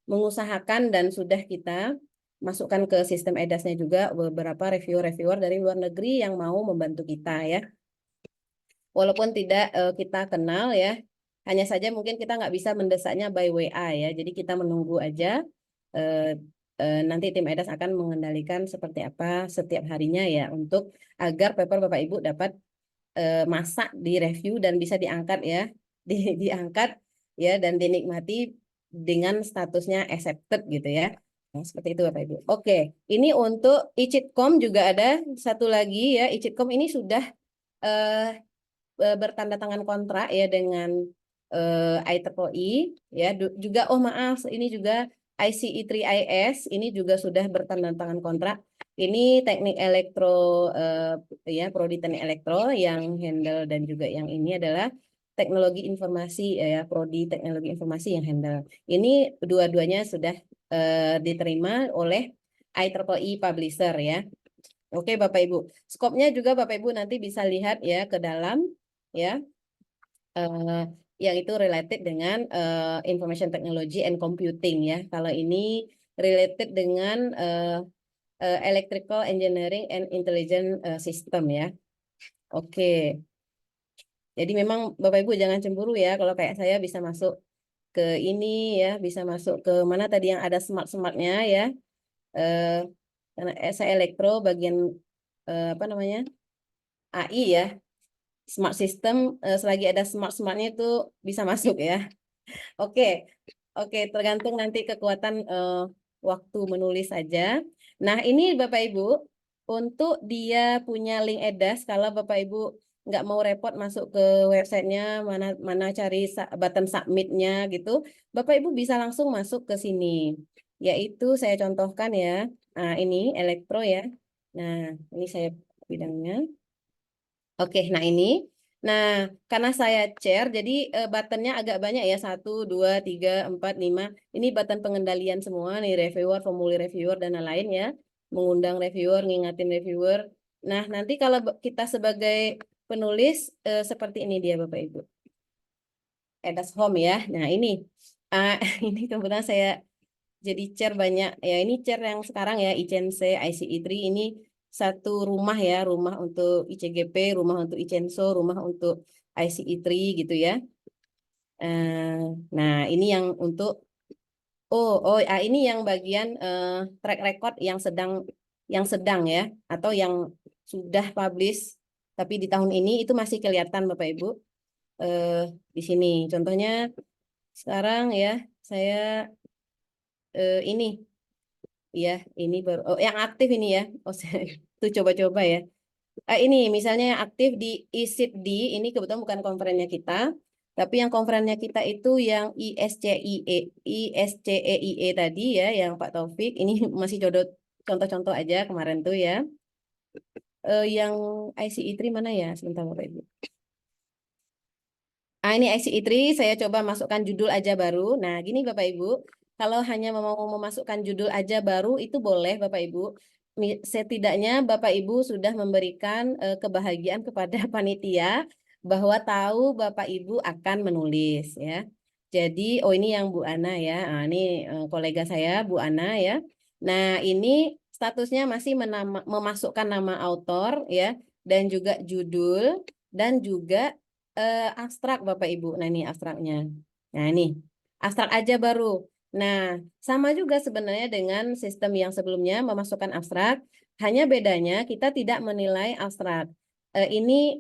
mengusahakan dan sudah kita masukkan ke sistem EDAS-nya juga beberapa reviewer-reviewer dari luar negeri yang mau membantu kita ya. Walaupun tidak kita kenal ya, hanya saja mungkin kita nggak bisa mendesaknya by WA ya. Jadi kita menunggu aja. Nanti tim EDAS akan mengendalikan seperti apa setiap harinya ya untuk agar paper Bapak Ibu dapat masak di review dan bisa diangkat ya, diangkat ya dan dinikmati dengan statusnya accepted gitu ya. Nah, seperti itu Bapak Ibu. Oke, ini untuk ICITCOM juga ada satu lagi ya. ICITCOM ini sudah bertanda tangan kontrak ya dengan IEEE ya juga oh maaf ini juga ICE3IS ini juga sudah bertanda tangan kontrak. Ini teknik elektro ya prodi teknik elektro yang handle dan juga yang ini adalah teknologi informasi ya prodi teknologi informasi yang handle. Ini dua-duanya sudah diterima oleh IEEE publisher ya. Oke Bapak Ibu, skopnya juga Bapak Ibu nanti bisa lihat ya ke dalam ya yang itu related dengan information technology and computing ya. Kalau ini related dengan electrical engineering and intelligent system ya. Oke. Jadi memang Bapak Ibu jangan cemburu ya kalau kayak saya bisa masuk ke ini ya, bisa masuk ke mana tadi yang ada smart-smartnya ya. Karena saya elektro bagian apa namanya? AI ya. Smart system selagi ada smart-smartnya itu bisa masuk ya. Oke, oke, tergantung nanti kekuatan waktu menulis saja. Nah, ini Bapak Ibu, untuk dia punya link EDAS, kalau Bapak Ibu nggak mau repot masuk ke websitenya, mana cari button submitnya gitu, Bapak Ibu bisa langsung masuk ke sini. Yaitu saya contohkan ya, nah ini elektro ya. Nah, ini saya bidangnya. Oke, nah ini. Nah, karena saya share, jadi buttonnya agak banyak ya. 1, 2, 3, 4, 5. Ini button pengendalian semua nih, reviewer, formulir reviewer, dan lain-lain ya. Mengundang reviewer, ngingatin reviewer. Nah, nanti kalau kita sebagai penulis, seperti ini dia Bapak Ibu. EDAS Home ya. Nah, ini. Ini kebetulan saya jadi chair banyak. Ya, ini chair yang sekarang ya, ICENC, ICE3, ini satu rumah ya, rumah untuk ICGP, rumah untuk ICENSO, rumah untuk ICE3 gitu ya. Nah, ini yang untuk ini yang bagian track record yang sedang ya atau yang sudah publish tapi di tahun ini itu masih kelihatan Bapak Ibu di sini. Contohnya sekarang ya saya ini ya ini baru yang aktif ini ya. Oh saya tuh coba-coba ya. Ini misalnya yang aktif di ISIPD ini kebetulan bukan konferennya kita, tapi yang konferennya kita itu yang ISCEIE tadi ya, yang Pak Taufik. Ini masih contoh-contoh aja kemarin tuh ya. Yang ICE3 mana ya? Sebentar Bapak Ibu. Ini ICE3 saya coba masukkan judul aja baru. Nah, gini Bapak Ibu, kalau hanya mau memasukkan judul aja baru itu boleh Bapak Ibu. Setidaknya Bapak Ibu sudah memberikan kebahagiaan kepada panitia bahwa tahu Bapak Ibu akan menulis ya. Jadi, oh ini yang Bu Ana ya. Ini kolega saya Bu Ana ya. Nah, ini statusnya masih memasukkan nama autor ya dan juga judul dan juga abstrak Bapak Ibu. Nah, ini abstraknya. Nah, ini abstrak aja baru. Nah, sama juga sebenarnya dengan sistem yang sebelumnya memasukkan abstrak, hanya bedanya kita tidak menilai abstrak. Ini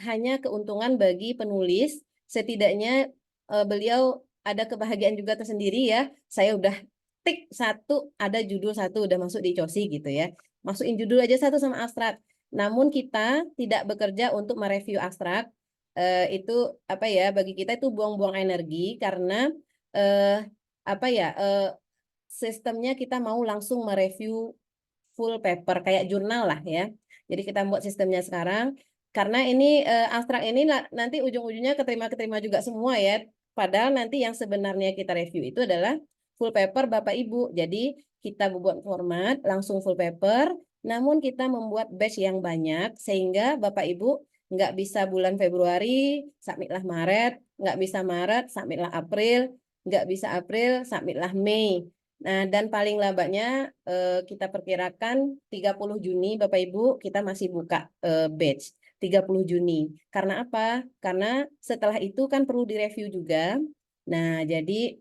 hanya keuntungan bagi penulis, setidaknya beliau ada kebahagiaan juga tersendiri ya. Saya udah tik satu, ada judul satu, udah masuk di COSI gitu ya. Masukin judul aja satu sama abstrak. Namun kita tidak bekerja untuk mereview abstrak. Itu apa ya, bagi kita itu buang-buang energi karena eh, apa ya, sistemnya kita mau langsung mereview full paper kayak jurnal lah ya. Jadi kita buat sistemnya sekarang karena ini abstrak ini nanti ujung-ujungnya keterima-keterima juga semua ya. Padahal nanti yang sebenarnya kita review itu adalah full paper Bapak Ibu. Jadi kita buat format langsung full paper, namun kita membuat batch yang banyak sehingga Bapak Ibu nggak bisa bulan Februari, submitlah Maret, nggak bisa Maret, submitlah April, nggak bisa April, submitlah Mei. Nah, dan paling lambatnya kita perkirakan 30 Juni Bapak Ibu kita masih buka batch 30 Juni. Karena apa? Karena setelah itu kan perlu direview juga. Nah, jadi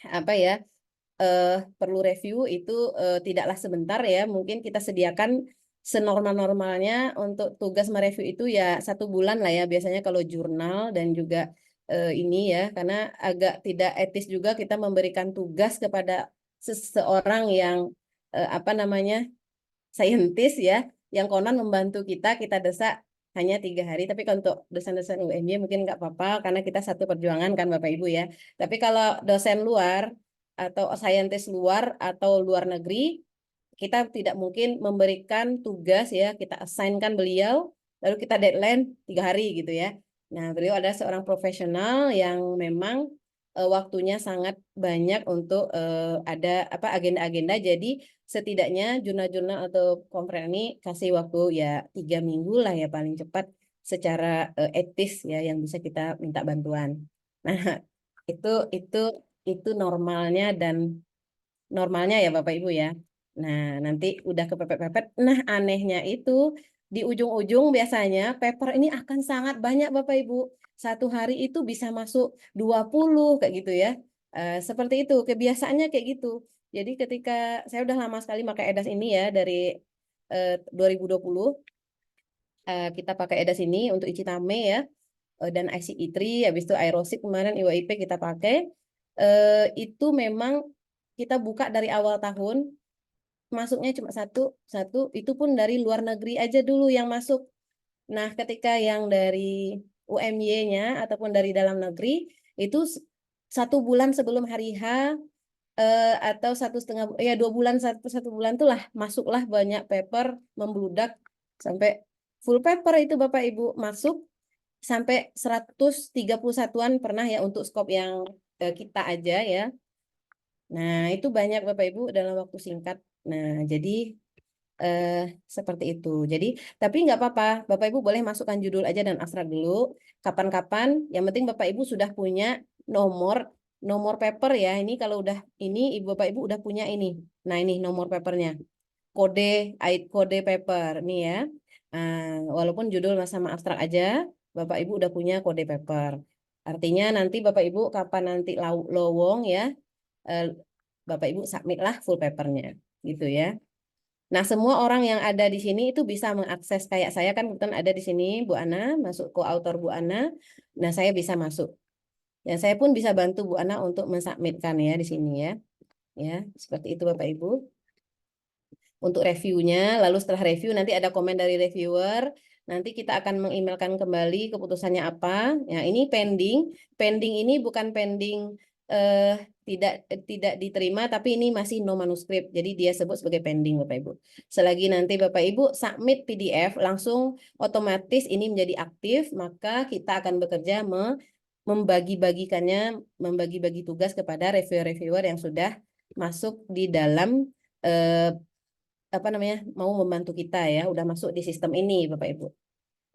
apa ya? Perlu review itu tidaklah sebentar ya. Mungkin kita sediakan senormal-normalnya untuk tugas mereview itu ya 1 bulan lah ya. Biasanya kalau jurnal dan juga ini ya, karena agak tidak etis juga kita memberikan tugas kepada seseorang yang apa namanya saintis ya, yang konon membantu kita desak hanya 3 hari. Tapi kalau untuk dosen-dosen UMY mungkin nggak apa-apa karena kita satu perjuangan kan Bapak Ibu ya. Tapi kalau dosen luar atau saintis luar atau luar negeri, kita tidak mungkin memberikan tugas ya, kita assignkan beliau, lalu kita deadline 3 hari gitu ya. Nah, beliau adalah seorang profesional yang memang waktunya sangat banyak untuk ada apa agenda-agenda. Jadi setidaknya jurnal-jurnal atau konferensi ini kasih waktu ya 3 minggu lah ya paling cepat secara etis ya yang bisa kita minta bantuan. Nah, itu itu itu normalnya ya Bapak Ibu ya. Nah, nanti udah kepepet-pepet. Nah, anehnya itu di ujung-ujung biasanya paper ini akan sangat banyak Bapak Ibu. 1 hari itu bisa masuk 20 kayak gitu ya. Seperti itu, kebiasaannya kayak gitu. Jadi ketika saya udah lama sekali pakai EDAS ini ya dari 2020 kita pakai EDAS ini untuk Icitame ya dan ICE3 habis itu Aerosip kemarin IWIP kita pakai itu memang kita buka dari awal tahun masuknya cuma satu itu pun dari luar negeri aja dulu yang masuk. Nah, ketika yang dari UMY-nya ataupun dari dalam negeri itu 1 bulan sebelum hari H atau 2 bulan satu bulan tuh lah masuklah banyak paper membludak sampai full paper itu Bapak Ibu masuk sampai 131-an pernah ya untuk skop yang kita aja ya. Nah, itu banyak Bapak Ibu dalam waktu singkat. Nah, jadi eh, seperti itu. Jadi, tapi nggak apa-apa. Bapak Ibu boleh masukkan judul aja dan abstrak dulu. Kapan-kapan, yang penting Bapak Ibu sudah punya nomor nomor paper ya. Ini kalau udah ini Ibu Bapak Ibu udah punya ini. Nah, ini nomor papernya. Kode paper nih ya. Walaupun judul sama abstrak aja, Bapak Ibu udah punya kode paper. Artinya nanti Bapak Ibu kapan nanti lowong ya, eh, Bapak Ibu submit lah full papernya gitu ya. Nah, semua orang yang ada di sini itu bisa mengakses kayak saya kan kebetulan ada di sini Bu Ana, masuk co-author Bu Ana. Nah, saya bisa masuk. Ya, saya pun bisa bantu Bu Ana untuk mensubmitkan ya di sini ya. Ya, seperti itu Bapak Ibu. Untuk reviewnya, lalu setelah review nanti ada komen dari reviewer, nanti kita akan mengemailkan kembali keputusannya apa. Ya, ini pending. Pending ini bukan pending tidak diterima, tapi ini masih no manuskrip. Jadi dia sebut sebagai pending Bapak Ibu. Selagi nanti Bapak Ibu submit PDF, langsung otomatis ini menjadi aktif, maka kita akan bekerja membagi-bagikannya, membagi-bagi tugas kepada reviewer-reviewer yang sudah masuk di dalam apa namanya, mau membantu kita ya, udah masuk di sistem ini Bapak Ibu.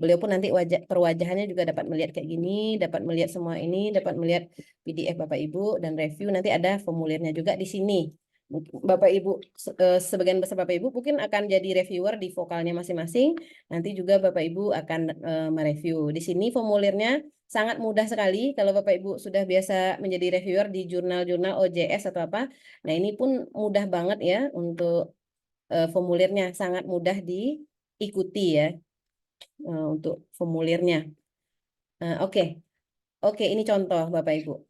Beliau pun nanti perwajahannya juga dapat melihat kayak gini, dapat melihat semua ini, dapat melihat PDF Bapak Ibu dan review, nanti ada formulirnya juga di sini. Bapak Ibu, sebagian besar Bapak Ibu mungkin akan jadi reviewer di vokalnya masing-masing. Nanti juga Bapak Ibu akan mereview. Di sini formulirnya sangat mudah sekali kalau Bapak Ibu sudah biasa menjadi reviewer di jurnal-jurnal OJS atau apa. Nah, ini pun mudah banget ya untuk formulirnya, sangat mudah diikuti ya untuk formulirnya. Oke, Oke, ini contoh Bapak Ibu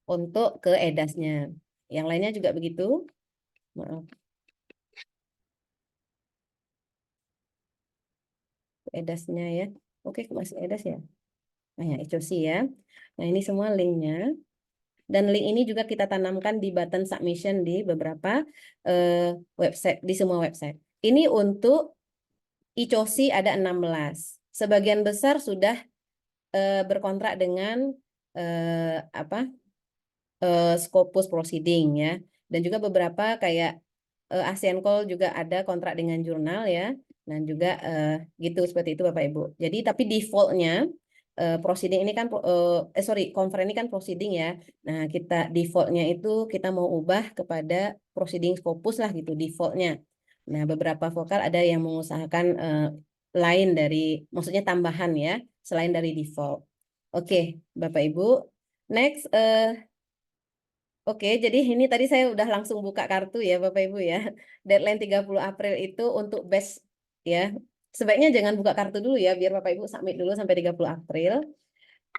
untuk ke EDAS-nya. Yang lainnya juga begitu. Maaf, EDAS-nya ya. Oke, masih EDAS ya. Nah, ya, itu sih ya. Nah, ini semua linknya. Dan link ini juga kita tanamkan di button submission di beberapa website, di semua website. Ini untuk ICOSI ada 16. Sebagian besar sudah berkontrak dengan apa Scopus Proceeding ya, dan juga beberapa kayak ASEAN Call juga ada kontrak dengan jurnal ya, dan juga gitu seperti itu Bapak Ibu. Jadi tapi defaultnya proceeding ini kan conference ini kan proceeding ya. Nah, kita defaultnya itu kita mau ubah kepada proceeding Scopus lah gitu defaultnya. Nah, beberapa vokal ada yang mengusahakan lain dari, maksudnya tambahan ya, selain dari default. Oke, Bapak Ibu. Next, oke, jadi ini tadi saya udah langsung buka kartu ya Bapak Ibu ya. Deadline 30 April itu untuk batch ya. Sebaiknya jangan buka kartu dulu ya, biar Bapak Ibu submit dulu sampai 30 April.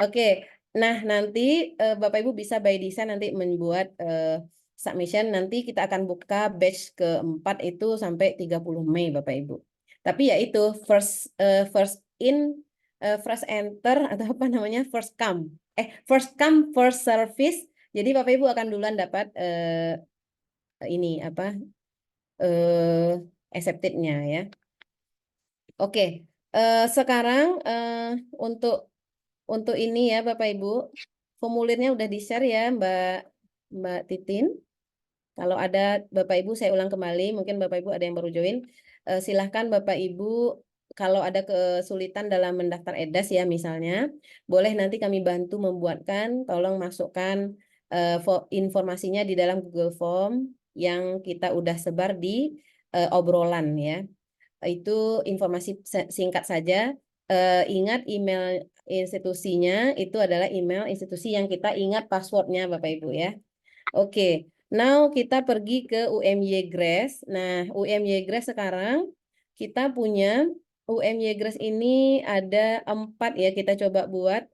Oke, nah nanti Bapak Ibu bisa by design nanti membuat submission. Nanti kita akan buka batch keempat itu sampai 30 Mei Bapak Ibu. Tapi ya itu first in, first enter atau apa namanya, first come first service. Jadi Bapak Ibu akan duluan dapat ini apa accepted-nya ya. Oke, sekarang untuk ini ya Bapak Ibu, formulirnya udah di-share ya Mbak Titin. Kalau ada Bapak Ibu, saya ulang kembali, mungkin Bapak Ibu ada yang baru join. Silahkan Bapak Ibu, kalau ada kesulitan dalam mendaftar EDAS ya misalnya, boleh nanti kami bantu membuatkan, tolong masukkan informasinya di dalam Google Form yang kita udah sebar di obrolan ya. Itu informasi singkat saja. Ingat email institusinya itu adalah email institusi yang kita ingat passwordnya Bapak Ibu ya. Oke, now kita pergi ke UMY Grace. Nah, UMY Grace sekarang kita punya UMY Grace ini ada 4 ya. Kita coba buat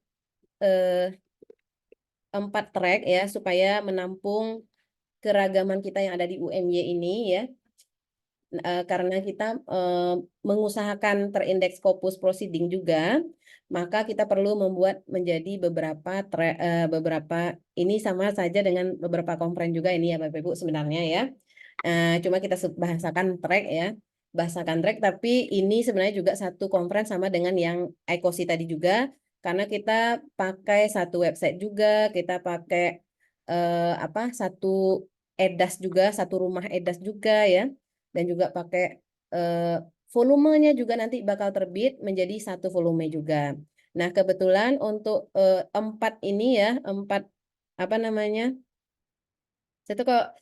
4 track ya supaya menampung keragaman kita yang ada di UMY ini ya. Karena kita mengusahakan terindeks Scopus Proceeding juga, maka kita perlu membuat menjadi beberapa ini sama saja dengan beberapa konferensi juga ini ya Bapak Ibu sebenarnya ya. Cuma kita bahasakan track ya, bahasakan track, tapi ini sebenarnya juga satu konferensi sama dengan yang ICOSI tadi juga, karena kita pakai satu website juga, kita pakai satu EDAS juga, satu rumah EDAS juga ya, dan juga pakai volumenya juga nanti bakal terbit menjadi satu volume juga. Nah, kebetulan untuk 4 ini ya, 4 apa namanya? Saya tuh kok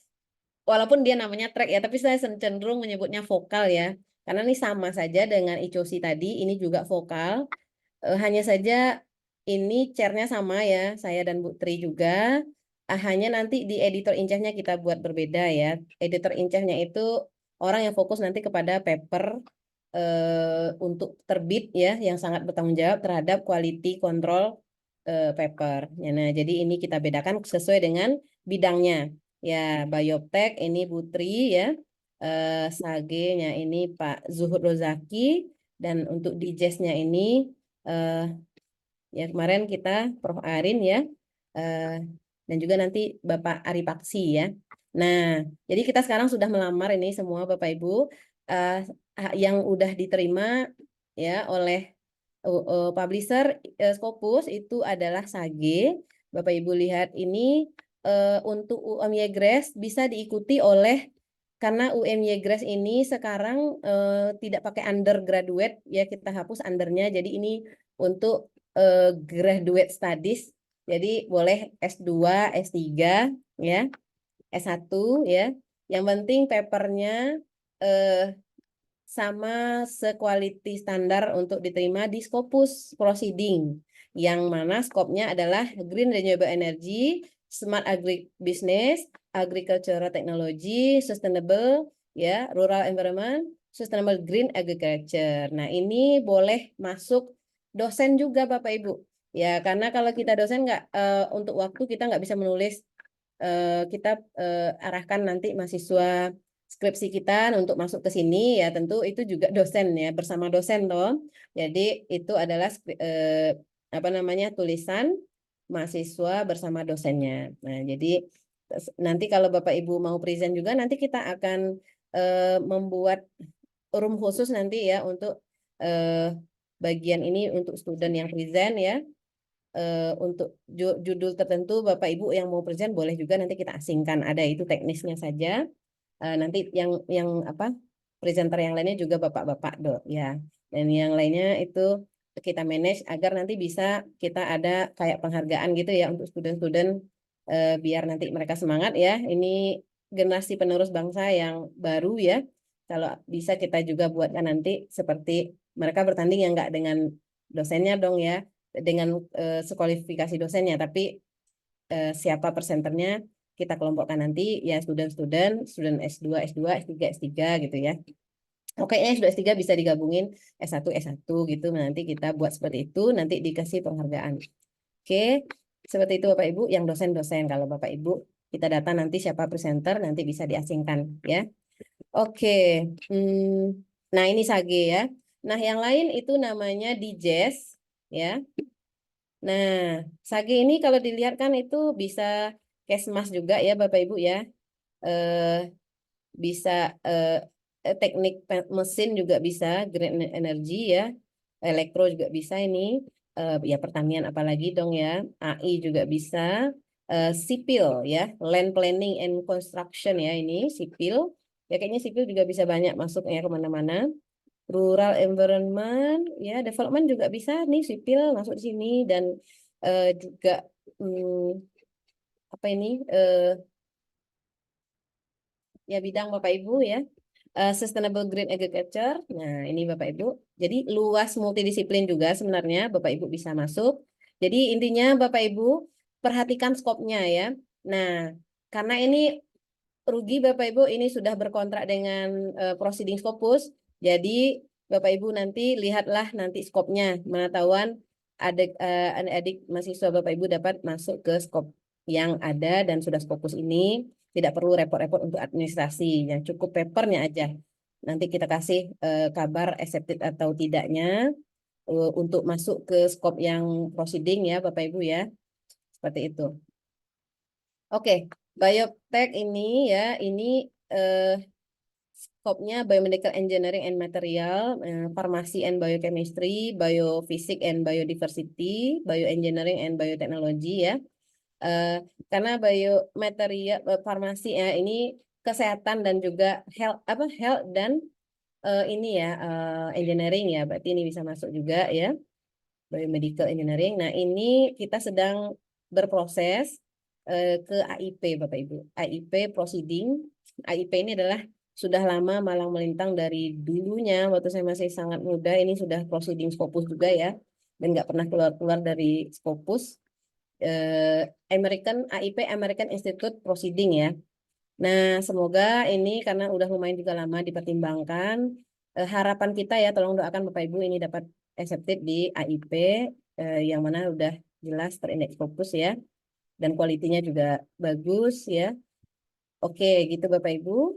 walaupun dia namanya track ya, tapi saya cenderung menyebutnya vokal ya. Karena ini sama saja dengan ICOSI tadi, ini juga vokal. Hanya saja ini chairnya sama ya, saya dan Bu Tri juga. Hanya nanti di editor in-charge-nya kita buat berbeda ya. Editor in-charge-nya itu orang yang fokus nanti kepada paper untuk terbit ya, yang sangat bertanggung jawab terhadap quality control paper. Ya, nah, jadi ini kita bedakan sesuai dengan bidangnya. Ya, bioptek ini Putri ya. Sage-nya ini Pak Zuhud Rozaki, dan untuk Dijes-nya ini ya kemarin kita Prof Arin ya. Dan juga nanti Bapak Ari Paksi ya. Nah, jadi kita sekarang sudah melamar ini semua Bapak Ibu yang udah diterima ya oleh publisher Scopus itu adalah Sage. Bapak Ibu lihat ini untuk UMY Grass bisa diikuti oleh, karena UMY Grass ini sekarang tidak pakai undergraduate ya, kita hapus undernya. Jadi ini untuk graduate studies. Jadi boleh S2, S3 ya, S1 ya. Yang penting papernya sama sequality standar untuk diterima di Scopus Proceeding, yang mana skopnya adalah Green Renewable Energy, Smart Agribusiness, Agricultural Technology, Sustainable, ya, Rural Environment, Sustainable Green Agriculture. Nah, ini boleh masuk dosen juga Bapak Ibu. Ya, karena kalau kita dosen nggak untuk waktu kita nggak bisa menulis, kita arahkan nanti mahasiswa skripsi kita untuk masuk ke sini ya, tentu itu juga dosen ya, bersama dosen toh. Jadi itu adalah apa namanya, tulisan mahasiswa bersama dosennya. Nah, jadi nanti kalau Bapak Ibu mau present juga, nanti kita akan membuat room khusus nanti ya untuk bagian ini untuk student yang present ya. Untuk judul tertentu Bapak Ibu yang mau present boleh juga nanti kita asingkan, ada itu teknisnya saja. Nanti yang apa, presenter yang lainnya juga bapak-bapak dok ya, dan yang lainnya itu kita manage agar nanti bisa kita ada kayak penghargaan gitu ya untuk student-student, biar nanti mereka semangat ya. Ini generasi penerus bangsa yang baru ya, kalau bisa kita juga buatkan nanti seperti mereka bertanding yang enggak dengan dosennya dong ya, dengan sekualifikasi dosennya, tapi siapa presenternya kita kelompokkan nanti ya, student S2, S2, S3, S3 gitu ya. Oke, S2, S3 bisa digabungin S1, S1 gitu. Nanti kita buat seperti itu, nanti dikasih penghargaan. Oke, seperti itu Bapak Ibu, yang dosen-dosen. Kalau Bapak Ibu kita data nanti siapa presenter, nanti bisa diasingkan ya. Oke, nah ini Sage ya. Nah, yang lain itu namanya Dijes ya. Nah, Sage ini kalau dilihat kan itu bisa Kesmas juga ya Bapak Ibu ya. Bisa teknik mesin juga bisa, green energy ya. Elektro juga bisa ini. Ya pertanian apalagi dong ya. AI juga bisa. Sipil ya, land planning and construction ya, ini sipil. Ya kayaknya sipil juga bisa banyak masuknya kemana-mana. Rural environment ya, development juga bisa nih, sipil masuk di sini. Dan juga apa ini ya, bidang Bapak Ibu ya, Sustainable Green Agriculture. Nah ini Bapak Ibu, jadi luas multidisiplin juga sebenarnya Bapak Ibu bisa masuk. Jadi intinya Bapak Ibu perhatikan skopnya ya. Nah, karena ini rugi Bapak Ibu ini sudah berkontrak dengan Proceeding Scopus. Jadi Bapak Ibu nanti lihatlah nanti skopnya, mana tahuan adik-adik mahasiswa Bapak Ibu dapat masuk ke skop yang ada dan sudah Scopus ini, tidak perlu repot-repot untuk administrasi, yang cukup papernya aja. Nanti kita kasih kabar accepted atau tidaknya untuk masuk ke skop yang proceeding ya Bapak Ibu ya. Seperti itu. Oke, biotech ini ya, ini skopnya biomedical engineering and material, farmasi and biochemistry, biophysics and biodiversity, bioengineering and biotechnology ya. Karena biomaterial farmasi ya ini kesehatan dan juga health dan ini ya engineering ya, berarti ini bisa masuk juga ya, biomedical engineering. Nah ini kita sedang berproses ke AIP Bapak Ibu, AIP proceeding. AIP ini adalah sudah lama malang melintang dari dulunya waktu saya masih sangat muda, ini sudah proceeding Scopus juga ya, dan nggak pernah keluar dari Scopus. AIP American Institute Proceeding ya. Nah, semoga ini karena udah lumayan juga lama dipertimbangkan, harapan kita ya, tolong doakan Bapak Ibu ini dapat accepted di AIP, yang mana udah jelas, terindeks fokus ya, dan kualitinya juga bagus ya. Oke, gitu Bapak Ibu.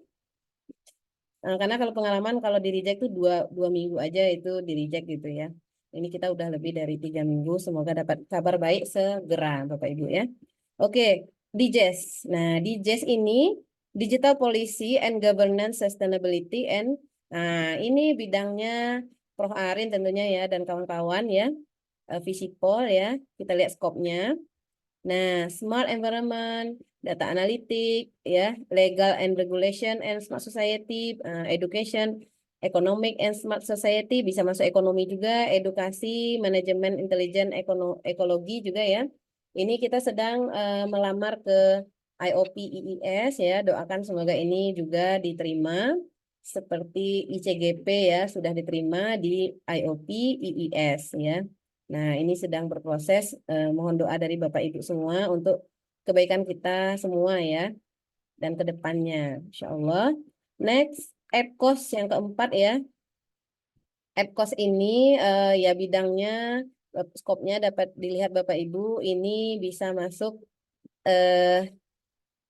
Karena kalau pengalaman kalau di reject tuh dua minggu aja itu di reject gitu ya. Ini kita udah lebih dari 3 minggu. Semoga dapat kabar baik segera Bapak Ibu ya. Oke, DJES. Nah, DJES ini Digital Policy and Governance Sustainability and ini bidangnya Prof Arin tentunya ya dan kawan-kawan ya. Visipol ya. Kita lihat skopnya. Nah, smart environment, data analytic, ya, legal and regulation and smart society, education, economic and smart society, bisa masuk ekonomi juga, edukasi, manajemen intelijen, ekologi juga ya. Ini kita sedang melamar ke IOP IIS ya, doakan semoga ini juga diterima. Seperti ICGP ya, sudah diterima di IOP IIS ya. Nah, ini sedang berproses. Mohon doa dari Bapak Ibu semua untuk kebaikan kita semua ya. Dan ke depannya, insya Allah. Next, EPCOS yang keempat ya. EPCOS ini ya bidangnya, skopnya dapat dilihat Bapak Ibu. Ini bisa masuk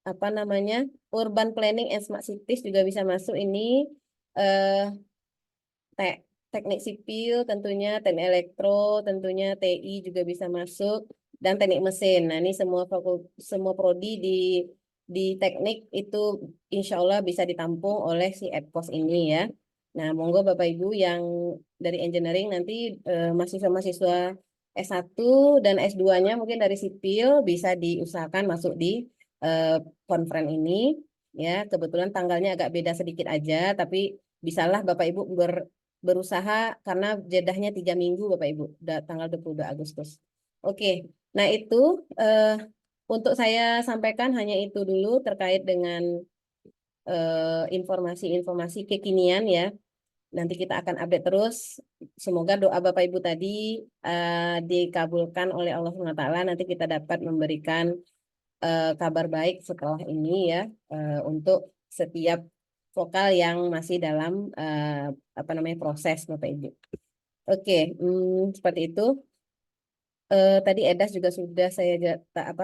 apa namanya, urban planning and smart cities juga bisa masuk ini. eh Teknik sipil tentunya, teknik elektro tentunya, TI juga bisa masuk, dan teknik mesin. Nah, ini semua prodi di teknik itu insya Allah bisa ditampung oleh si EPCOS ini ya. Nah, monggo Bapak Ibu yang dari engineering nanti mahasiswa-mahasiswa S1 dan S2-nya mungkin dari sipil bisa diusahakan masuk di konferen ini ya. Kebetulan tanggalnya agak beda sedikit aja, tapi bisalah Bapak Ibu berusaha karena jedahnya 3 minggu Bapak Ibu, tanggal 22 Agustus. Oke, nah itu untuk saya sampaikan hanya itu dulu terkait dengan informasi-informasi kekinian ya. Nanti kita akan update terus. Semoga doa Bapak Ibu tadi dikabulkan oleh Allah SWT. Nanti kita dapat memberikan kabar baik setelah ini ya, untuk setiap vokal yang masih dalam apa namanya proses Bapak Ibu. Oke, seperti itu. Tadi Edas juga sudah saya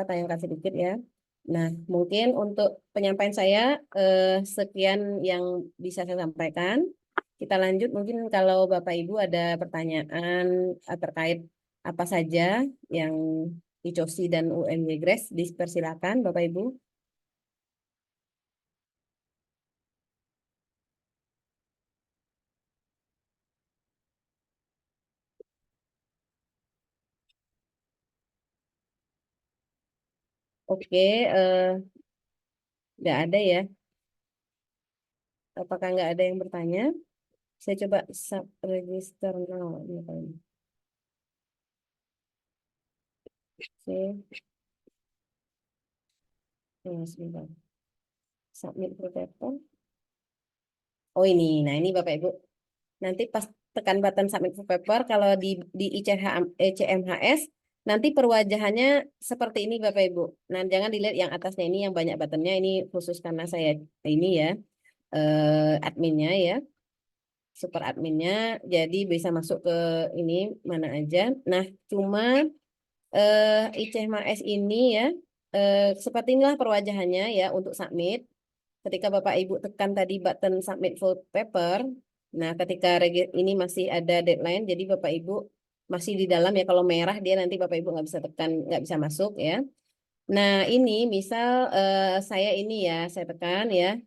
tayangkan sedikit ya. Nah, mungkin untuk penyampaian saya sekian yang bisa saya sampaikan. Kita lanjut mungkin kalau Bapak Ibu ada pertanyaan terkait apa saja yang ICOSI dan UMY Gres, dipersilakan Bapak Ibu. Oke, nggak ada ya. Apakah nggak ada yang bertanya? Saya coba sub register now. Ini apa ini? Oke, sebentar. Submit protocol. Oh ini, nah ini Bapak Ibu. Nanti pas tekan button submit paper, kalau di ICMHS, nanti perwajahannya seperti ini Bapak Ibu. Nah jangan dilihat yang atasnya ini yang banyak buttonnya, ini khusus karena saya ini ya, adminnya ya. Super adminnya, jadi bisa masuk ke ini mana aja. Nah, cuma ICMAS ini ya, seperti inilah perwajahannya ya untuk submit. Ketika Bapak Ibu tekan tadi button submit full paper, nah ketika ini masih ada deadline, jadi Bapak Ibu masih di dalam ya. Kalau merah dia nanti Bapak Ibu nggak bisa tekan, nggak bisa masuk ya. Nah ini misal saya ini ya, saya tekan ya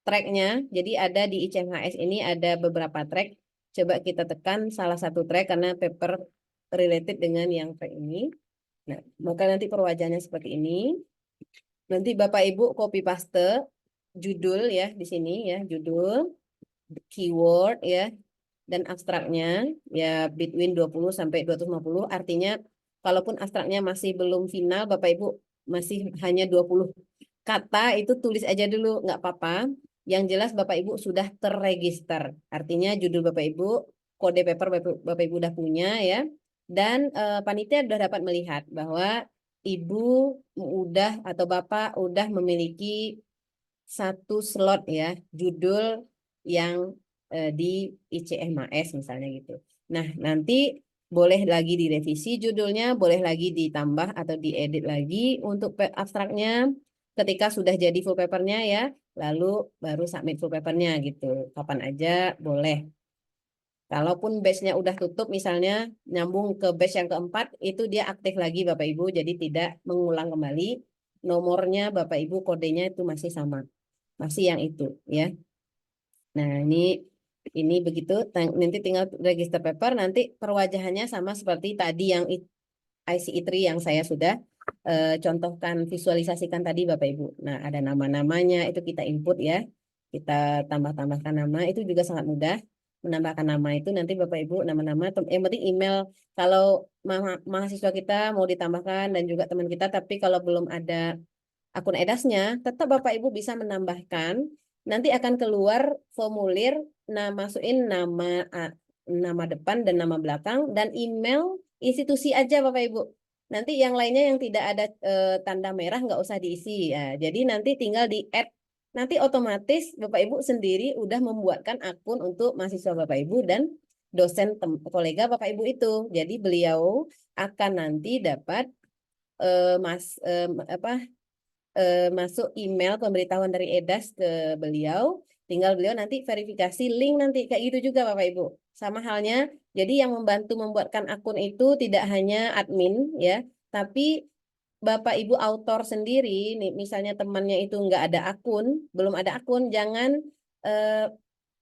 tracknya. Jadi ada di ICMHS ini ada beberapa track. Coba kita tekan salah satu track karena paper related dengan yang track ini. Nah, maka nanti perwajahannya seperti ini. Nanti Bapak Ibu copy paste judul ya di sini ya, judul, keyword ya, dan abstraknya ya between 20 sampai 250. Artinya kalaupun abstraknya masih belum final, Bapak Ibu masih hanya 20 kata, itu tulis aja dulu, nggak apa-apa. Yang jelas Bapak Ibu sudah terregister. Artinya judul Bapak Ibu, kode paper Bapak Ibu udah punya ya. Dan panitia sudah dapat melihat bahwa Ibu udah atau Bapak udah memiliki satu slot ya, judul yang di ICMAS misalnya gitu. Nah, nanti boleh lagi direvisi judulnya, boleh lagi ditambah atau diedit lagi untuk abstraknya ketika sudah jadi full papernya ya, lalu baru submit full papernya gitu. Kapan aja boleh. Kalaupun batch-nya udah tutup misalnya nyambung ke batch yang keempat, itu dia aktif lagi Bapak Ibu, jadi tidak mengulang kembali. Nomornya Bapak Ibu, kodenya itu masih sama. Masih yang itu ya. Nah, ini begitu. Nanti tinggal register paper, nanti perwajahannya sama seperti tadi yang ICE3 yang saya sudah contohkan, visualisasikan tadi Bapak Ibu. Nah, ada nama-namanya, itu kita input ya. Kita tambah-tambahkan nama, itu juga sangat mudah. Menambahkan nama itu nanti Bapak Ibu nama-nama, yang penting email. Kalau mahasiswa kita mau ditambahkan dan juga teman kita, tapi kalau belum ada akun edasnya, tetap Bapak Ibu bisa menambahkan. Nanti akan keluar formulir, masukin nama depan dan nama belakang dan email institusi aja Bapak Ibu. Nanti yang lainnya yang tidak ada tanda merah nggak usah diisi ya. Jadi nanti tinggal di add. Nanti otomatis Bapak Ibu sendiri udah membuatkan akun untuk mahasiswa Bapak Ibu dan dosen kolega Bapak Ibu itu. Jadi beliau akan nanti dapat masuk email pemberitahuan dari EDAS ke beliau, tinggal beliau nanti verifikasi link nanti kayak gitu juga Bapak Ibu. Sama halnya, jadi yang membantu membuatkan akun itu tidak hanya admin ya, tapi Bapak Ibu autor sendiri, nih misalnya temannya itu nggak ada akun, belum ada akun, jangan eh,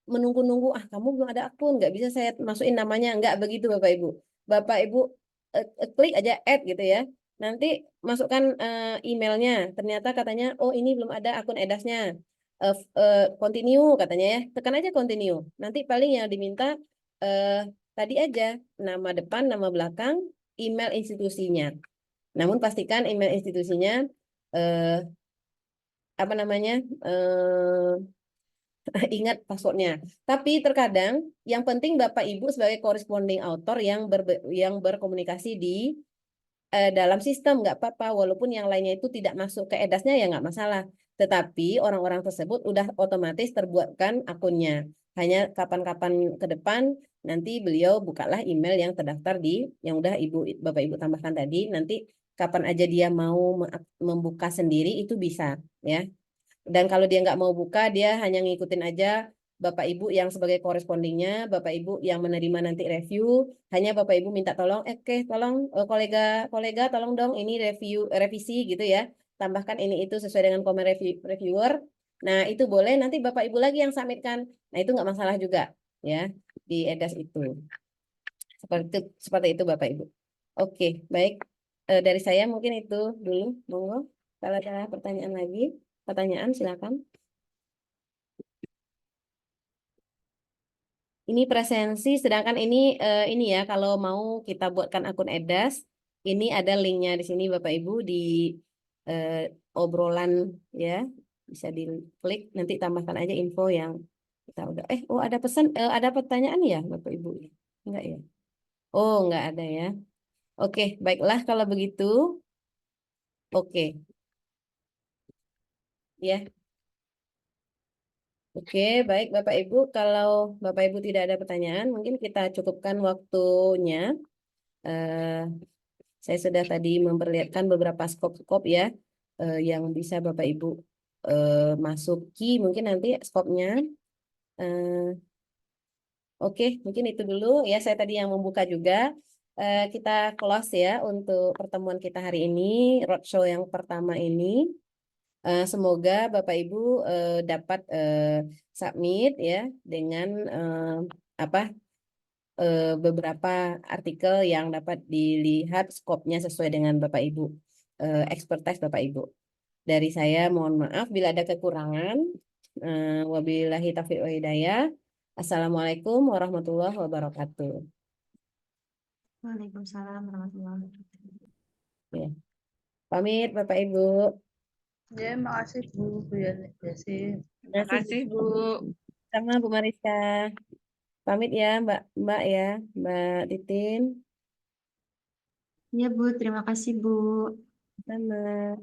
menunggu-nunggu, kamu belum ada akun, nggak bisa saya masukin namanya, nggak begitu Bapak Ibu. Bapak Ibu klik aja add gitu ya. Nanti masukkan emailnya, ternyata katanya, oh ini belum ada akun edasnya. Continue katanya ya, tekan aja continue. Nanti paling yang diminta tadi aja, nama depan, nama belakang, email institusinya. Namun pastikan email institusinya eh, apa namanya ingat passwordnya. Tapi terkadang yang penting Bapak Ibu sebagai corresponding author yang berkomunikasi di dalam sistem nggak apa-apa, walaupun yang lainnya itu tidak masuk ke edasnya ya nggak masalah. Tetapi orang-orang tersebut udah otomatis terbuatkan akunnya. Hanya kapan-kapan ke depan nanti beliau bukalah email yang terdaftar yang udah Bapak Ibu tambahkan tadi. Nanti kapan aja dia mau membuka sendiri itu bisa ya. Dan kalau dia nggak mau buka, dia hanya ngikutin aja Bapak Ibu yang sebagai korespondingnya, Bapak Ibu yang menerima nanti review, hanya Bapak Ibu minta tolong, oke tolong kolega tolong dong ini revisi gitu ya, tambahkan ini itu sesuai dengan komen reviewer. Nah itu boleh nanti Bapak Ibu lagi yang submitkan. Nah itu nggak masalah juga ya di EDAS itu. Seperti itu Bapak Ibu. Oke, baik. Dari saya mungkin itu dulu, monggo. Kalau ada pertanyaan lagi. Pertanyaan silakan. Ini presensi, sedangkan ini ya kalau mau kita buatkan akun EDAS, ini ada linknya di sini Bapak Ibu di eh, obrolan ya, bisa diklik nanti tambahkan aja info yang kita udah. Oh ada pesan, ada pertanyaan ya Bapak Ibu? Enggak ya? Oh enggak ada ya. Oke, baiklah kalau begitu. Oke, ya. Oke, baik Bapak Ibu. Kalau Bapak Ibu tidak ada pertanyaan, mungkin kita cukupkan waktunya. Eh, saya sudah tadi memperlihatkan beberapa skop-skop ya yang bisa Bapak Ibu masuki. Mungkin nanti skopnya. Eh, oke, mungkin itu dulu ya. Saya tadi yang membuka juga. Kita close ya untuk pertemuan kita hari ini, roadshow yang pertama ini. Semoga Bapak Ibu dapat submit ya dengan apa beberapa artikel yang dapat dilihat skopnya sesuai dengan Bapak Ibu expertise Bapak Ibu. Dari saya mohon maaf bila ada kekurangan. Wabillahi taufiq wa hidayah. Assalamualaikum warahmatullahi wabarakatuh. Waalaikumsalam warahmatullahi wabarakatuh. Ya. Pamit Bapak Ibu. Ya, makasih Bu Yasi. Terima kasih Bu. Sama Bu Mariska. Pamit ya Mbak ya, Mbak Titin. Ya Bu, terima kasih Bu. Sama.